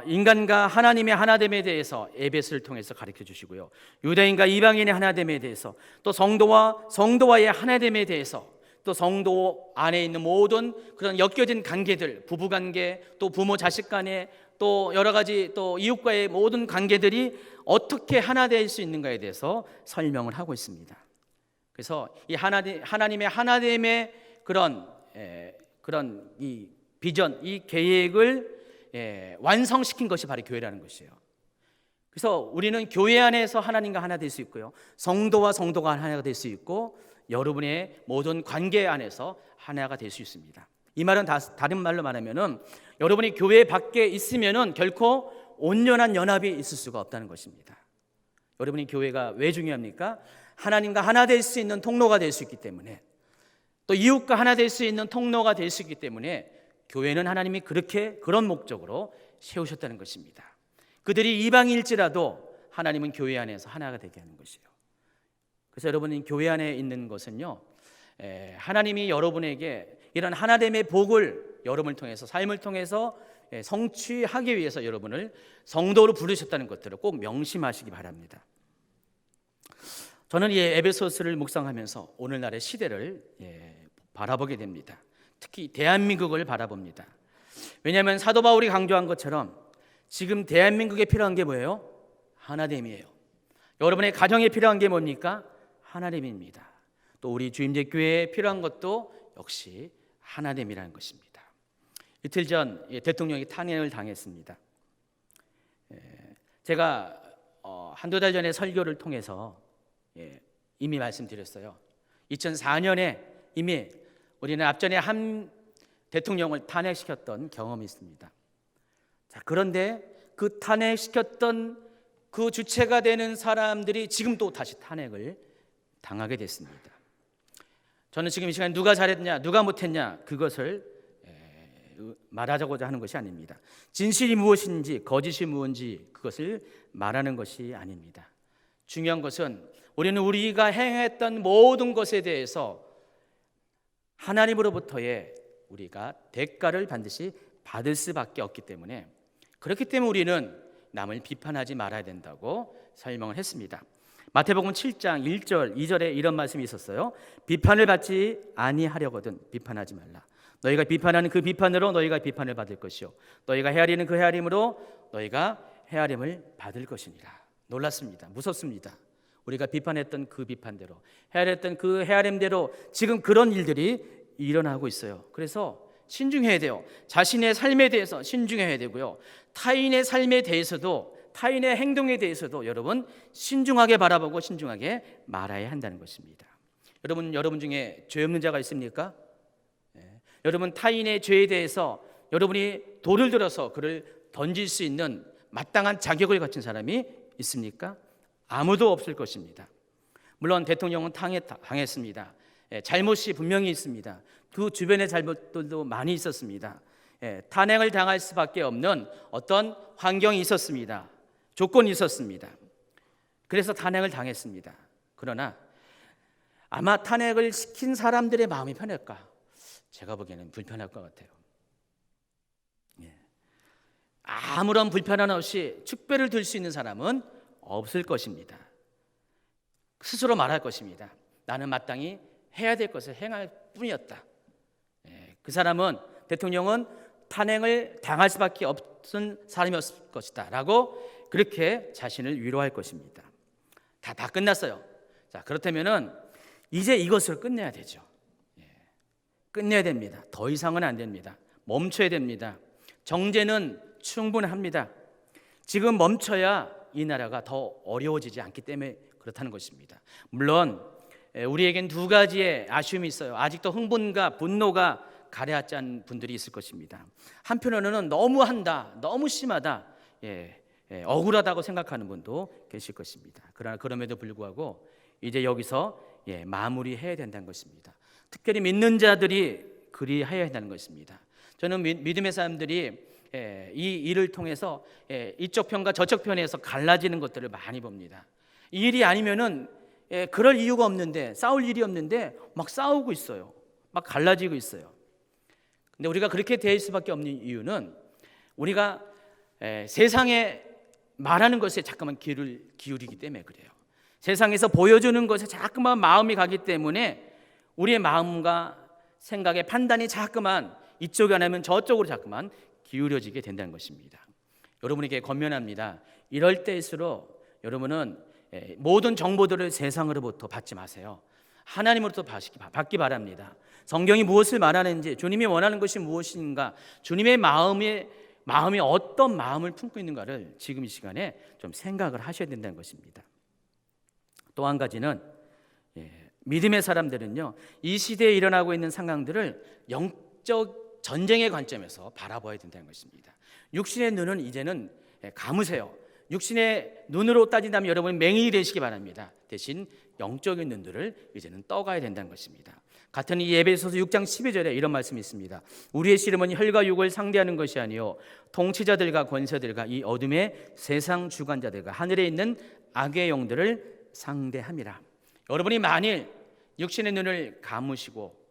인간과 하나님의 하나됨에 대해서 에베소를 통해서 가르쳐 주시고요, 유대인과 이방인의 하나됨에 대해서, 또 성도와의 하나됨에 대해서, 또 성도 안에 있는 모든 그런 엮여진 관계들, 부부관계, 또 부모 자식 간에, 또 여러 가지 또 이웃과의 모든 관계들이 어떻게 하나 될 수 있는가에 대해서 설명을 하고 있습니다. 그래서 이 하나님의 하나됨의 그런 이 비전, 이 계획을 완성시킨 것이 바로 교회라는 것이에요. 그래서 우리는 교회 안에서 하나님과 하나 될 수 있고요, 성도와 성도가 하나가 될 수 있고, 여러분의 모든 관계 안에서 하나가 될 수 있습니다. 이 말은 다른 말로 말하면은 여러분이 교회 밖에 있으면은 결코 온전한 연합이 있을 수가 없다는 것입니다. 여러분이 교회가 왜 중요합니까? 하나님과 하나 될 수 있는 통로가 될 수 있기 때문에, 또 이웃과 하나 될 수 있는 통로가 될 수 있기 때문에 교회는 하나님이 그런 목적으로 세우셨다는 것입니다. 그들이 이방일지라도 하나님은 교회 안에서 하나가 되게 하는 것이에요. 그래서 여러분이 교회 안에 있는 것은요, 하나님이 여러분에게 이런 하나됨의 복을 여러분을 통해서, 삶을 통해서 성취하기 위해서 여러분을 성도로 부르셨다는 것들을 꼭 명심하시기 바랍니다. 저는 이 에베소서를 묵상하면서 오늘날의 시대를 바라보게 됩니다. 특히 대한민국을 바라봅니다. 왜냐하면 사도 바울이 강조한 것처럼 지금 대한민국에 필요한 게 뭐예요? 하나됨이에요. 여러분의 가정에 필요한 게 뭡니까? 하나됨입니다. 또 우리 주임제 교회에 필요한 것도 역시 하나됨이라는 것입니다. 이틀 전 대통령이 탄핵을 당했습니다. 제가 한두 달 전에 설교를 통해서 이미 말씀드렸어요. 2004년에 이미 우리는 앞전에 한 대통령을 탄핵시켰던 경험이 있습니다. 자, 그런데 그 탄핵시켰던 그 주체가 되는 사람들이 지금 또 다시 탄핵을 당하게 됐습니다. 저는 지금 이 시간 누가 잘했냐, 누가 못했냐, 그것을 말하자고자 하는 것이 아닙니다. 진실이 무엇인지, 거짓이 무엇인지 그것을 말하는 것이 아닙니다. 중요한 것은 우리는 우리가 행했던 모든 것에 대해서 하나님으로부터의 우리가 대가를 반드시 받을 수밖에 없기 때문에, 그렇기 때문에 우리는 남을 비판하지 말아야 된다고 설명을 했습니다. 마태복음 7장 1절 2절에 이런 말씀이 있었어요. 비판을 받지 아니하려거든 비판하지 말라. 너희가 비판하는 그 비판으로 너희가 비판을 받을 것이요 너희가 헤아리는 그 헤아림으로 너희가 헤아림을 받을 것이니라. 놀랐습니다. 무섭습니다. 우리가 비판했던 그 비판대로, 헤아렸던 그 헤아림대로 지금 그런 일들이 일어나고 있어요. 그래서 신중해야 돼요. 자신의 삶에 대해서 신중해야 되고요, 타인의 삶에 대해서도 타인의 행동에 대해서도 여러분 신중하게 바라보고 신중하게 말해야 한다는 것입니다. 여러분 중에 죄 없는 자가 있습니까? 여러분 타인의 죄에 대해서 여러분이 돌을 들어서 그를 던질 수 있는 마땅한 자격을 갖춘 사람이 있습니까? 아무도 없을 것입니다. 물론 대통령은 당했습니다. 잘못이 분명히 있습니다. 그 주변의 잘못들도 많이 있었습니다. 탄핵을 당할 수밖에 없는 어떤 환경이 있었습니다. 조건이 있었습니다. 그래서 탄핵을 당했습니다. 그러나 아마 탄핵을 시킨 사람들의 마음이 편할까? 제가 보기에는 불편할 것 같아요. 아무런 불편함 없이 축배를 들 수 있는 사람은 없을 것입니다. 스스로 말할 것입니다. 나는 마땅히 해야 될 것을 행할 뿐이었다. 그 사람은, 대통령은 탄핵을 당할 수밖에 없은 사람이었을 것이다 라고 그렇게 자신을 위로할 것입니다. 다 끝났어요. 자, 그렇다면은 이제 이것을 끝내야 되죠. 끝내야 됩니다. 더 이상은 안 됩니다. 멈춰야 됩니다. 정죄는 충분합니다. 지금 멈춰야 이 나라가 더 어려워지지 않기 때문에 그렇다는 것입니다. 물론 우리에겐 두 가지의 아쉬움이 있어요. 아직도 흥분과 분노가 가라앉지 않은 분들이 있을 것입니다. 한편으로는 너무한다, 너무 심하다, 억울하다고 생각하는 분도 계실 것입니다. 그러나 그럼에도 불구하고 이제 여기서 마무리해야 된다는 것입니다. 특별히 믿는 자들이 그리해야 한다는 것입니다. 저는 믿음의 사람들이 이 일을 통해서 이쪽 편과 저쪽 편에서 갈라지는 것들을 많이 봅니다. 이 일이 아니면은 그럴 이유가 없는데, 싸울 일이 없는데 막 싸우고 있어요. 막 갈라지고 있어요. 근데 우리가 그렇게 될 수밖에 없는 이유는 우리가 세상에 말하는 것에 자꾸만 귀를 기울이기 때문에 그래요. 세상에서 보여주는 것에 자꾸만 마음이 가기 때문에 우리의 마음과 생각의 판단이 자꾸만 이쪽이 아니면 저쪽으로 자꾸만 기울여지게 된다는 것입니다. 여러분에게 권면합니다. 이럴 때일수록 여러분은 모든 정보들을 세상으로부터 받지 마세요. 하나님으로부터 받기 바랍니다. 성경이 무엇을 말하는지, 주님이 원하는 것이 무엇인가, 주님의 마음이 어떤 마음을 품고 있는가를 지금 이 시간에 좀 생각을 하셔야 된다는 것입니다. 또 한 가지는 믿음의 사람들은요, 이 시대에 일어나고 있는 상황들을 영적 전쟁의 관점에서 바라봐야 된다는 것입니다. 육신의 눈은 이제는 감으세요. 육신의 눈으로 따진다면 여러분 맹인이 되시기 바랍니다. 대신 영적인 눈들을 이제는 떠가야 된다는 것입니다. 같은 이 에베소서 6장 12절에 이런 말씀이 있습니다. 우리의 씨름은 혈과 육을 상대하는 것이 아니요 통치자들과 권세들과 이 어둠의 세상 주관자들과 하늘에 있는 악의 영들을 상대함이라. 여러분이 만일 육신의 눈을 감으시고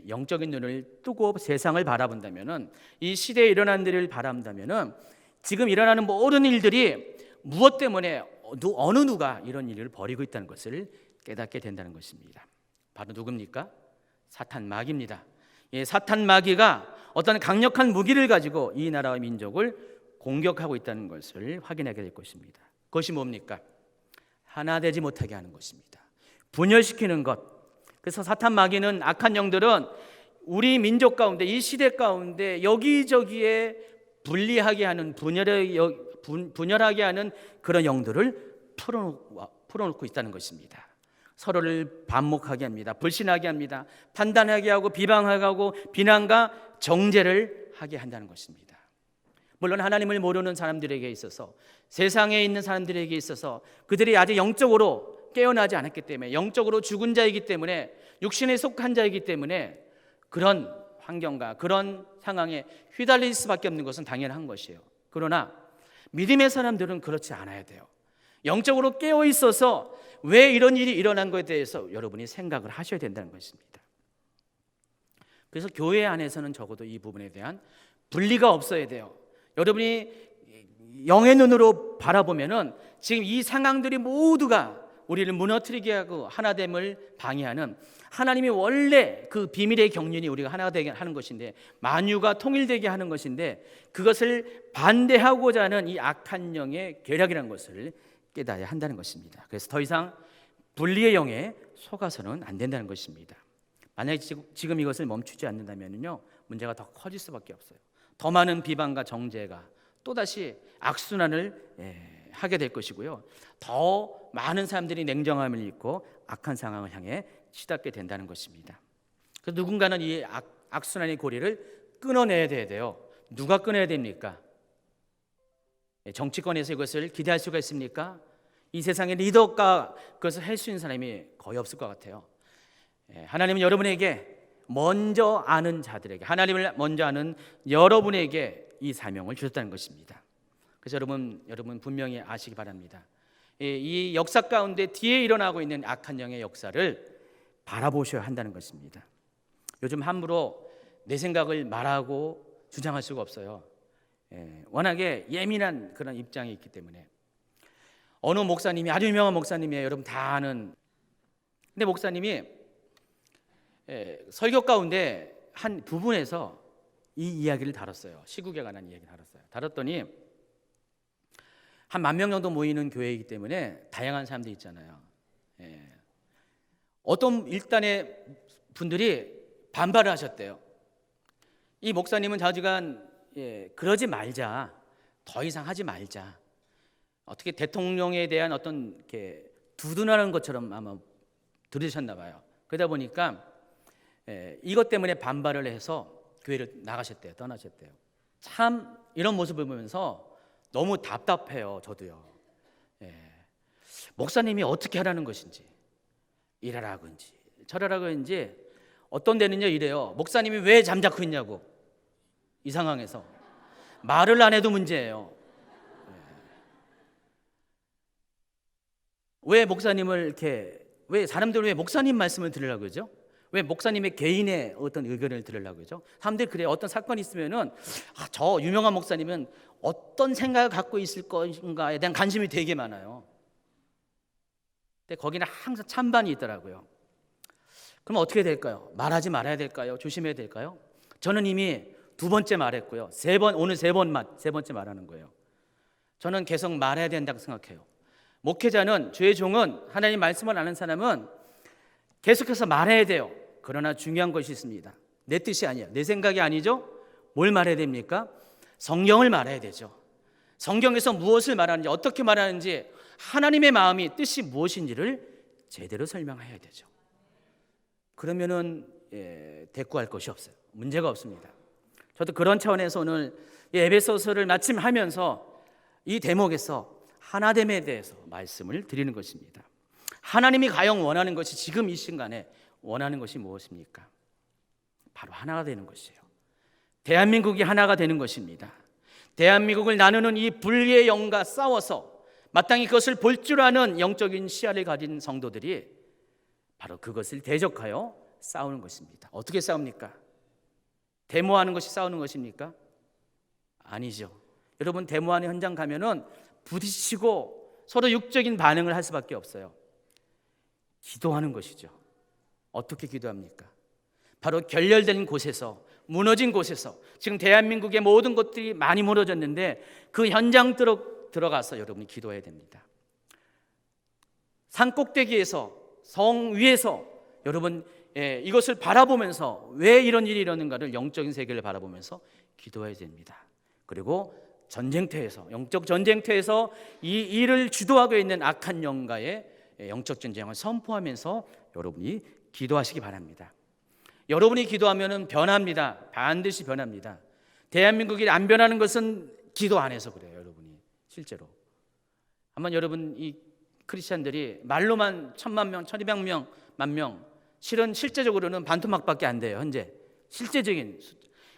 영적인 눈을 뜨고 세상을 바라본다면은, 이 시대에 일어난 일을 바라본다면은 지금 일어나는 모든 일들이 무엇 때문에 어느 누가 이런 일을 벌이고 있다는 것을 깨닫게 된다는 것입니다. 바로 누굽니까? 사탄 마귀입니다. 사탄 마귀가 어떤 강력한 무기를 가지고 이 나라와 민족을 공격하고 있다는 것을 확인하게 될 것입니다. 그것이 뭡니까? 하나 되지 못하게 하는 것입니다. 분열시키는 것. 그래서 사탄 마귀는, 악한 영들은 우리 민족 가운데, 이 시대 가운데 여기저기에 분리하게 하는, 분열하게 하는 그런 영들을 풀어놓고 있다는 것입니다. 서로를 반목하게 합니다. 불신하게 합니다. 판단하게 하고 비방하게 하고 비난과 정죄를 하게 한다는 것입니다. 물론 하나님을 모르는 사람들에게 있어서, 세상에 있는 사람들에게 있어서 그들이 아직 영적으로 깨어나지 않았기 때문에, 영적으로 죽은 자이기 때문에, 육신에 속한 자이기 때문에 그런 환경과 그런 상황에 휘달릴 수밖에 없는 것은 당연한 것이에요. 그러나 믿음의 사람들은 그렇지 않아야 돼요. 영적으로 깨어 있어서 왜 이런 일이 일어난 것에 대해서 여러분이 생각을 하셔야 된다는 것입니다. 그래서 교회 안에서는 적어도 이 부분에 대한 분리가 없어야 돼요. 여러분이 영의 눈으로 바라보면은 지금 이 상황들이 모두가 우리를 무너뜨리게 하고 하나됨을 방해하는, 하나님이 원래 그 비밀의 경륜이 우리가 하나 되게 하는 것인데, 만유가 통일되게 하는 것인데, 그것을 반대하고자 하는 이 악한 영의 계략이라는 것을 깨달아야 한다는 것입니다. 그래서 더 이상 분리의 영에 속아서는 안 된다는 것입니다. 만약에 지금 이것을 멈추지 않는다면요, 문제가 더 커질 수밖에 없어요. 더 많은 비방과 정죄가, 또다시 악순환을 하게 될 것이고요. 더 많은 사람들이 냉정함을 잃고 악한 상황을 향해 치닫게 된다는 것입니다. 그래서 누군가는 이 악순환의 고리를 끊어내야 돼요. 누가 끊어야 됩니까? 정치권에서 이것을 기대할 수가 있습니까? 이 세상의 리더가 그것을 할 수 있는 사람이 거의 없을 것 같아요. 하나님은 여러분에게 먼저 아는 자들에게, 하나님을 먼저 아는 여러분에게 이 사명을 주셨다는 것입니다. 그래서 여러분 분명히 아시기 바랍니다. 이 역사 가운데 뒤에 일어나고 있는 악한 영의 역사를 바라보셔야 한다는 것입니다. 요즘 함부로 내 생각을 말하고 주장할 수가 없어요. 워낙에 예민한 그런 입장이 있기 때문에. 어느 목사님이, 아주 유명한 목사님이에요. 여러분 다 아는. 근데 목사님이 설교 가운데 한 부분에서 이 이야기를 다뤘어요. 시국에 관한 이야기를 다뤘어요. 다뤘더니 한 10,000명 정도 모이는 교회이기 때문에 다양한 사람들이 있잖아요. 어떤 일단의 분들이 반발을 하셨대요. 이 목사님은 자주간 그러지 말자, 더 이상 하지 말자. 어떻게 대통령에 대한 어떤 이렇게 두둔하는 것처럼 아마 들으셨나 봐요. 그러다 보니까 이것 때문에 반발을 해서 교회를 나가셨대요. 떠나셨대요. 참 이런 모습을 보면서 너무 답답해요. 저도요. 목사님이 어떻게 하라는 것인지, 이러라고 인지 저러라고 인지 어떤 데는요 이래요. 목사님이 왜 잠자코 있냐고. 이 상황에서 말을 안 해도 문제예요. 왜 목사님을 이렇게, 왜 사람들은 왜 목사님 말씀을 들으려고 그러죠? 왜 목사님의 개인의 어떤 의견을 들으려고 그러죠? 사람들이 그래요. 어떤 사건이 있으면은 저 유명한 목사님은 어떤 생각을 갖고 있을 것인가에 대한 관심이 되게 많아요. 근데 거기는 항상 찬반이 있더라고요. 그럼 어떻게 될까요? 말하지 말아야 될까요? 조심해야 될까요? 저는 이미 2번째 말했고요. 오늘 세 번째 말하는 거예요. 저는 계속 말해야 된다고 생각해요. 목회자는, 주의 종은, 하나님 말씀을 아는 사람은 계속해서 말해야 돼요. 그러나 중요한 것이 있습니다. 내 뜻이 아니에요. 내 생각이 아니죠. 뭘 말해야 됩니까? 성경을 말해야 되죠. 성경에서 무엇을 말하는지, 어떻게 말하는지, 하나님의 마음이, 뜻이 무엇인지를 제대로 설명해야 되죠. 그러면은 대꾸할 것이 없어요. 문제가 없습니다. 저도 그런 차원에서 오늘 에베소서를 마침 하면서 이 대목에서 하나됨에 대해서 말씀을 드리는 것입니다. 하나님이 가령 원하는 것이, 지금 이 순간에 원하는 것이 무엇입니까? 바로 하나가 되는 것이에요. 대한민국이 하나가 되는 것입니다. 대한민국을 나누는 이 분리의 영과 싸워서 마땅히 그것을 볼 줄 아는 영적인 시야를 가진 성도들이 바로 그것을 대적하여 싸우는 것입니다. 어떻게 싸웁니까? 데모하는 것이 싸우는 것입니까? 아니죠. 여러분, 데모하는 현장 가면은 부딪히고 서로 육적인 반응을 할 수밖에 없어요. 기도하는 것이죠. 어떻게 기도합니까? 바로 결렬된 곳에서, 무너진 곳에서, 지금 대한민국의 모든 것들이 많이 무너졌는데 그 현장 들어가서 여러분이 기도해야 됩니다. 산 꼭대기에서, 성 위에서 여러분 이것을 바라보면서 왜 이런 일이 일어나는가를, 영적인 세계를 바라보면서 기도해야 됩니다. 그리고 전쟁터에서, 영적 전쟁터에서 이 일을 주도하고 있는 악한 영과의 영적 전쟁을 선포하면서 여러분이 기도하시기 바랍니다. 여러분이 기도하면 변합니다. 반드시 변합니다. 대한민국이 안 변하는 것은 기도 안 해서 그래요. 여러분이 실제로 한번 여러분, 이 크리스찬들이 말로만 1,000,000명, 1,200명, 10,000명, 실제적으로는 반토막밖에 안 돼요. 현재 실제적인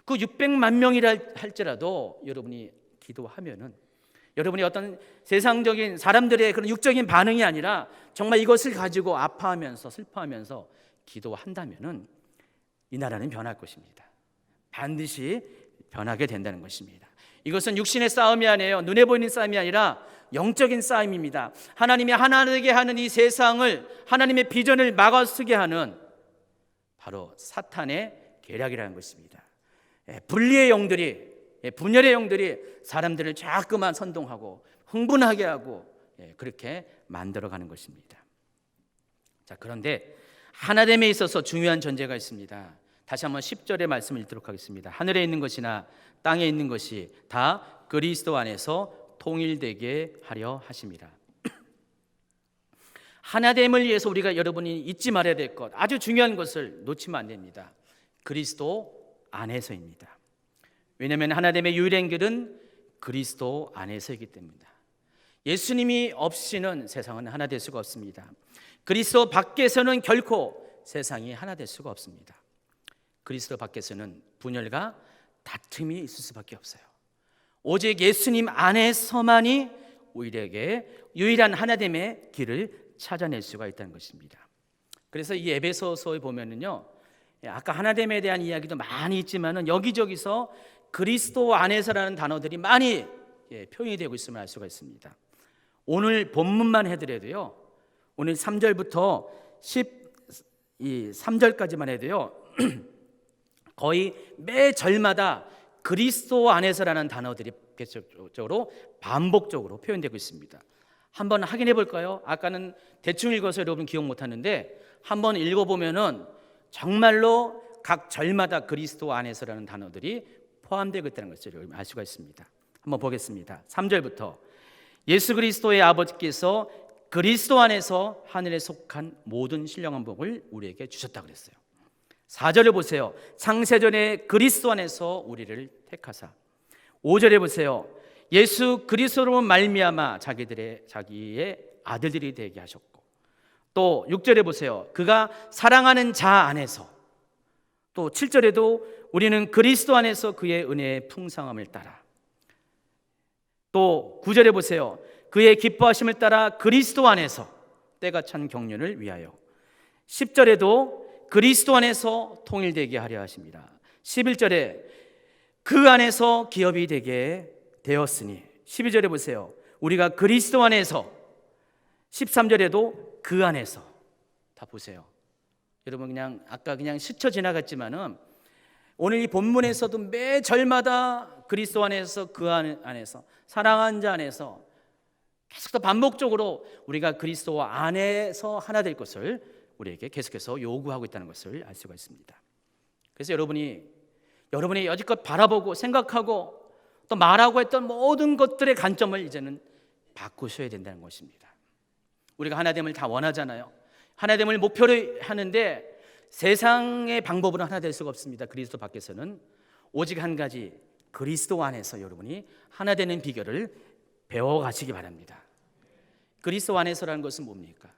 그 600만 명이라 할지라도 여러분이 기도하면은, 여러분이 어떤 세상적인 사람들의 그런 육적인 반응이 아니라 정말 이것을 가지고 아파하면서 슬퍼하면서 기도한다면은 이 나라는 변할 것입니다. 반드시 변하게 된다는 것입니다. 이것은 육신의 싸움이 아니에요. 눈에 보이는 싸움이 아니라 영적인 싸움입니다. 하나님이 하나 되게 하는 이 세상을, 하나님의 비전을 막아서게 하는 바로 사탄의 계략이라는 것입니다. 분리의 영들이, 분열의 영들이 사람들을 자꾸만 선동하고 흥분하게 하고 그렇게 만들어가는 것입니다. 자, 그런데 하나됨에 있어서 중요한 전제가 있습니다. 다시 한번 10절의 말씀을 읽도록 하겠습니다. 하늘에 있는 것이나 땅에 있는 것이 다 그리스도 안에서 통일되게 하려 하심이라. 하나됨을 위해서 우리가 여러분이 잊지 말아야 될 것, 아주 중요한 것을 놓치면 안 됩니다. 그리스도 안에서입니다. 왜냐하면 하나됨의 유일한 길은 그리스도 안에서이기 때문입니다. 예수님이 없이는 세상은 하나 될 수가 없습니다. 그리스도 밖에서는 결코 세상이 하나 될 수가 없습니다. 그리스도 밖에서는 분열과 다툼이 있을 수밖에 없어요. 오직 예수님 안에서만이 우리에게 유일한 하나됨의 길을 찾아낼 수가 있다는 것입니다. 그래서 이 에베소서에 보면은요, 아까 하나됨에 대한 이야기도 많이 있지만은 여기저기서 그리스도 안에서라는 단어들이 많이 표현이 되고 있음을 알 수가 있습니다. 오늘 본문만 해더라도요, 오늘 3절부터 13절까지만 해도요, 거의 매 절마다 그리스도 안에서라는 단어들이 계속적으로 반복적으로 표현되고 있습니다. 한번 확인해 볼까요? 아까는 대충 읽어서 여러분 기억 못하는데 한번 읽어보면은 정말로 각 절마다 그리스도 안에서라는 단어들이 포함되고 있다는 것을 알 수가 있습니다. 한번 보겠습니다. 3절부터 예수 그리스도의 아버지께서 그리스도 안에서 하늘에 속한 모든 신령한 복을 우리에게 주셨다고 그랬어요. 4절을 보세요. 창세전에 그리스도 안에서 우리를 택하사. 5절에 보세요. 예수 그리스도로 말미암아 자기의 아들들이 되게 하셨고, 또 6절에 보세요. 그가 사랑하는 자 안에서, 또 7절에도 우리는 그리스도 안에서 그의 은혜의 풍성함을 따라, 또 9절에 보세요. 그의 기뻐하심을 따라 그리스도 안에서 때가 찬 경륜을 위하여, 10절에도 그리스도 안에서 통일되게 하려 하십니다. 11절에 그 안에서 기업이 되게 되었으니, 12절에 보세요. 우리가 그리스도 안에서, 13절에도 그 안에서. 다 보세요. 여러분 그냥 아까 그냥 스쳐 지나갔지만은 오늘 이 본문에서도 매 절마다 그리스도 안에서, 그 안에서, 사랑하는 자 안에서 계속 반복적으로 우리가 그리스도 안에서 하나 될 것을 우리에게 계속해서 요구하고 있다는 것을 알 수가 있습니다. 그래서 여러분이 여지껏 바라보고 생각하고 또 말하고 했던 모든 것들의 관점을 이제는 바꾸셔야 된다는 것입니다. 우리가 하나됨을 다 원하잖아요. 하나됨을 목표로 하는데 세상의 방법으로 하나 될 수가 없습니다. 그리스도 밖에서는 오직 한 가지, 그리스도 안에서 여러분이 하나 되는 비결을 배워가시기 바랍니다. 그리스도 안에서라는 것은 뭡니까?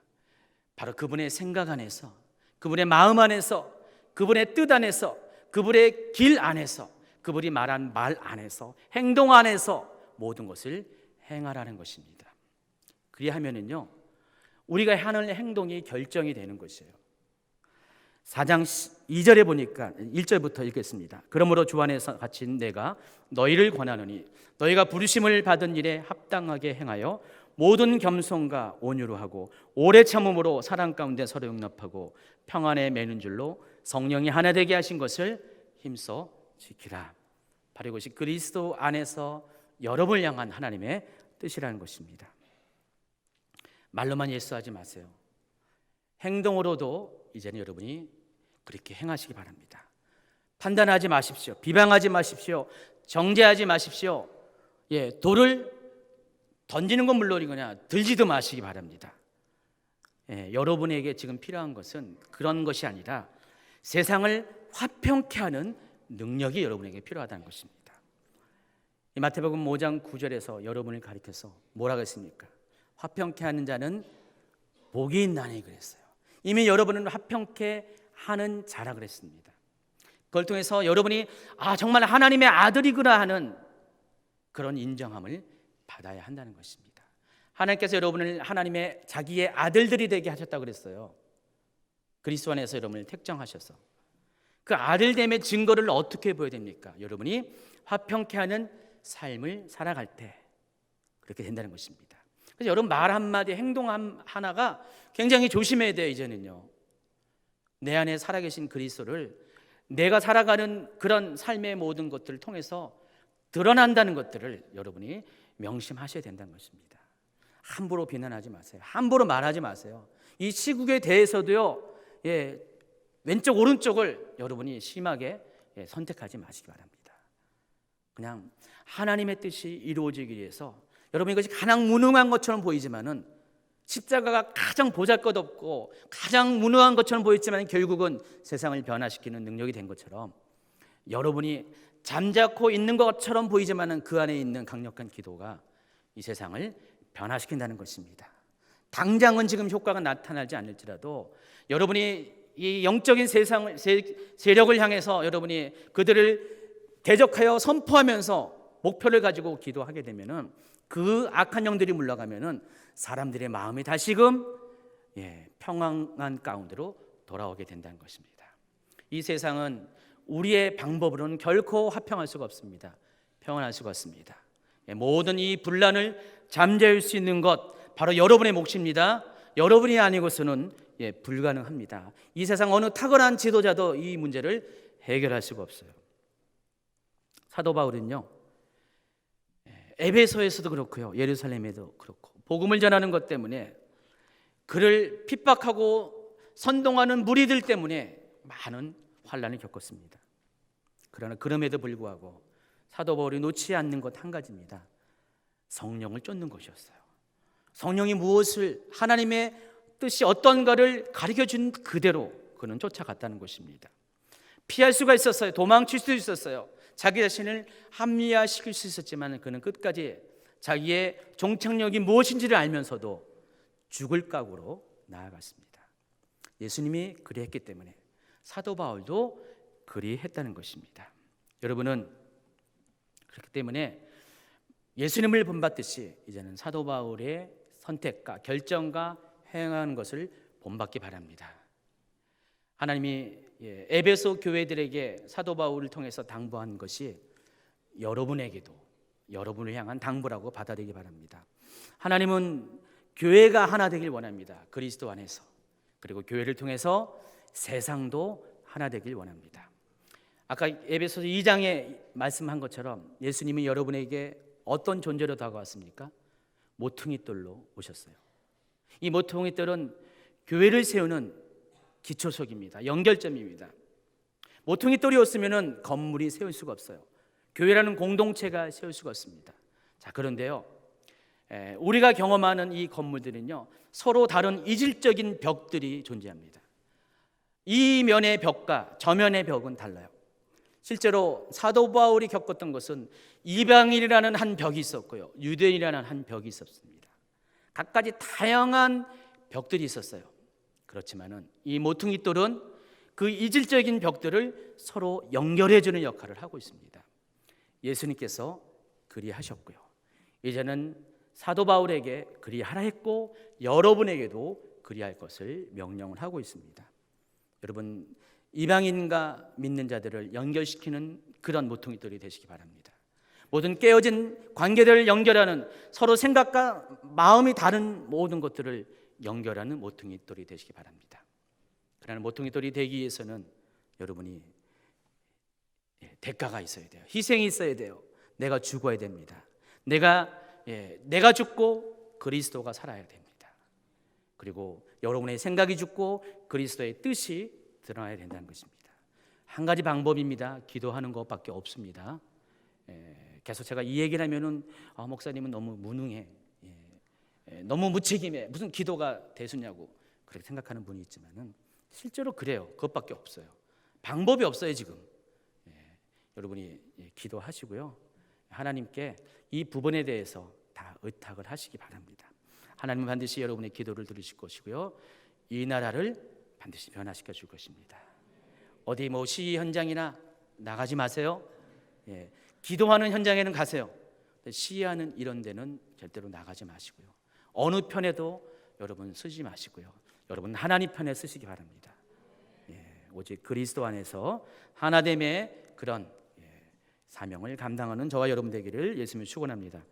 바로 그분의 생각 안에서, 그분의 마음 안에서, 그분의 뜻 안에서, 그분의 길 안에서, 그분이 말한 말 안에서, 행동 안에서 모든 것을 행하라는 것입니다. 그리하면은요, 우리가 하는 행동이 결정이 되는 것이에요. 4장 2절에 보니까 1절부터 읽겠습니다. 그러므로 주 안에서 갇힌 내가 너희를 권하노니 너희가 부르심을 받은 일에 합당하게 행하여 모든 겸손과 온유로 하고 오래 참음으로 사랑 가운데 서로 용납하고 평안에 매는 줄로 성령이 하나 되게 하신 것을 힘써 지키라. 바로 이것이 그리스도 안에서 여러분을 향한 하나님의 뜻이라는 것입니다. 말로만 예수하지 마세요. 행동으로도 이제는 여러분이 그렇게 행하시기 바랍니다. 판단하지 마십시오. 비방하지 마십시오. 정죄하지 마십시오. 돌을 던지는 건 물론이거나 들지도 마시기 바랍니다. 여러분에게 지금 필요한 것은 그런 것이 아니라 세상을 화평케 하는 능력이 여러분에게 필요하다는 것입니다. 이 마태복음 5장 9절에서 여러분을 가리켜서 뭐라고 했습니까? 화평케 하는 자는 복이 있나니 그랬어요. 이미 여러분은 화평케 하는 자라 그랬습니다. 그걸 통해서 여러분이 정말 하나님의 아들이구나 하는 그런 인정함을 받아야 한다는 것입니다. 하나님께서 여러분을 하나님의 자기의 아들들이 되게 하셨다고 그랬어요. 그리스도 안에서 여러분을 택정하셔서 그 아들됨의 증거를 어떻게 보여야 됩니까? 여러분이 화평케 하는 삶을 살아갈 때 그렇게 된다는 것입니다. 그래서 여러분 말 한마디, 행동 하나가 굉장히 조심해야 돼요. 이제는요, 내 안에 살아계신 그리스도를 내가 살아가는 그런 삶의 모든 것들을 통해서 드러난다는 것들을 여러분이 명심하셔야 된다는 것입니다. 함부로 비난하지 마세요. 함부로 말하지 마세요. 이 시국에 대해서도요, 왼쪽 오른쪽을 여러분이 심하게 선택하지 마시기 바랍니다. 그냥 하나님의 뜻이 이루어지기 위해서 여러분 이것이 가장 무능한 것처럼 보이지만은 십자가가 가장 보잘것없고 가장 무능한 것처럼 보였지만 결국은 세상을 변화시키는 능력이 된 것처럼 여러분이 잠자코 있는 것처럼 보이지만은 그 안에 있는 강력한 기도가 이 세상을 변화시킨다는 것입니다. 당장은 지금 효과가 나타나지 않을지라도 여러분이 이 영적인 세력을 향해서 여러분이 그들을 대적하여 선포하면서 목표를 가지고 기도하게 되면은 그 악한 영들이 물러가면은 사람들의 마음이 다시금 평안한 가운데로 돌아오게 된다는 것입니다. 이 세상은 우리의 방법으로는 결코 화평할 수가 없습니다. 평안할 수가 없습니다. 모든 이 분란을 잠재울 수 있는 것 바로 여러분의 몫입니다. 여러분이 아니고서는 불가능합니다. 이 세상 어느 탁월한 지도자도 이 문제를 해결할 수가 없어요. 사도 바울은요, 에베소에서도 그렇고요, 예루살렘에도 그렇고 복음을 전하는 것 때문에 그를 핍박하고 선동하는 무리들 때문에 많은 환난을 겪었습니다. 그러나 그럼에도 불구하고 사도 바울이 놓지 않는 것 한 가지입니다. 성령을 쫓는 것이었어요. 성령이 무엇을, 하나님의 뜻이 어떤가를 가르쳐준 그대로 그는 쫓아갔다는 것입니다. 피할 수가 있었어요. 도망칠 수도 있었어요. 자기 자신을 합리화시킬 수 있었지만 그는 끝까지 자기의 종착역이 무엇인지를 알면서도 죽을 각오로 나아갔습니다. 예수님이 그리했기 때문에 사도 바울도 그리했다는 것입니다. 여러분은 그렇기 때문에 예수님을 본받듯이 이제는 사도 바울의 선택과 결정과 행하는 것을 본받기 바랍니다. 하나님이 에베소 교회들에게 사도 바울을 통해서 당부한 것이 여러분에게도 여러분을 향한 당부라고 받아들이기 바랍니다. 하나님은 교회가 하나 되길 원합니다. 그리스도 안에서. 그리고 교회를 통해서 세상도 하나 되길 원합니다. 아까 에베소서 2장에 말씀한 것처럼 예수님이 여러분에게 어떤 존재로 다가왔습니까? 모퉁이돌로 오셨어요. 이 모퉁이돌은 교회를 세우는 기초석입니다. 연결점입니다. 모퉁이돌이 없으면 건물이 세울 수가 없어요. 교회라는 공동체가 세울 수가 없습니다. 자, 그런데요, 우리가 경험하는 이 건물들은요, 서로 다른 이질적인 벽들이 존재합니다. 이 면의 벽과 저면의 벽은 달라요. 실제로 사도 바울이 겪었던 것은 이방인이라는 한 벽이 있었고요, 유대인이라는 한 벽이 있었습니다. 각가지 다양한 벽들이 있었어요. 그렇지만은 이 모퉁이돌은 그 이질적인 벽들을 서로 연결해주는 역할을 하고 있습니다. 예수님께서 그리하셨고요, 이제는 사도 바울에게 그리하라 했고 여러분에게도 그리할 것을 명령을 하고 있습니다. 여러분, 이방인과 믿는 자들을 연결시키는 그런 모퉁이돌이 되시기 바랍니다. 모든 깨어진 관계들을 연결하는, 서로 생각과 마음이 다른 모든 것들을 연결하는 모퉁이돌이 되시기 바랍니다. 그러나 모퉁이돌이 되기 위해서는 여러분이 대가가 있어야 돼요. 희생이 있어야 돼요. 내가 죽어야 됩니다. 내가 죽고 그리스도가 살아야 됩니다. 그리고 여러분의 생각이 죽고 그리스도의 뜻이 드러나야 된다는 것입니다. 한 가지 방법입니다. 기도하는 것밖에 없습니다. 계속 제가 이 얘기를 하면은 목사님은 너무 무능해, 너무 무책임해, 무슨 기도가 되수냐고 그렇게 생각하는 분이 있지만은 실제로 그래요. 그것밖에 없어요. 방법이 없어요 지금. 여러분이 기도하시고요, 하나님께 이 부분에 대해서 다 의탁을 하시기 바랍니다. 하나님은 반드시 여러분의 기도를 들으실 것이고요, 이 나라를 반드시 변화시켜 줄 것입니다. 어디 뭐 시위 현장이나 나가지 마세요. 기도하는 현장에는 가세요. 시위하는 이런 데는 절대로 나가지 마시고요, 어느 편에도 여러분 쓰지 마시고요, 여러분 하나님 편에 쓰시기 바랍니다. 오직 그리스도 안에서 하나됨의 그런 사명을 감당하는 저와 여러분 되기를 예수님을 축원합니다.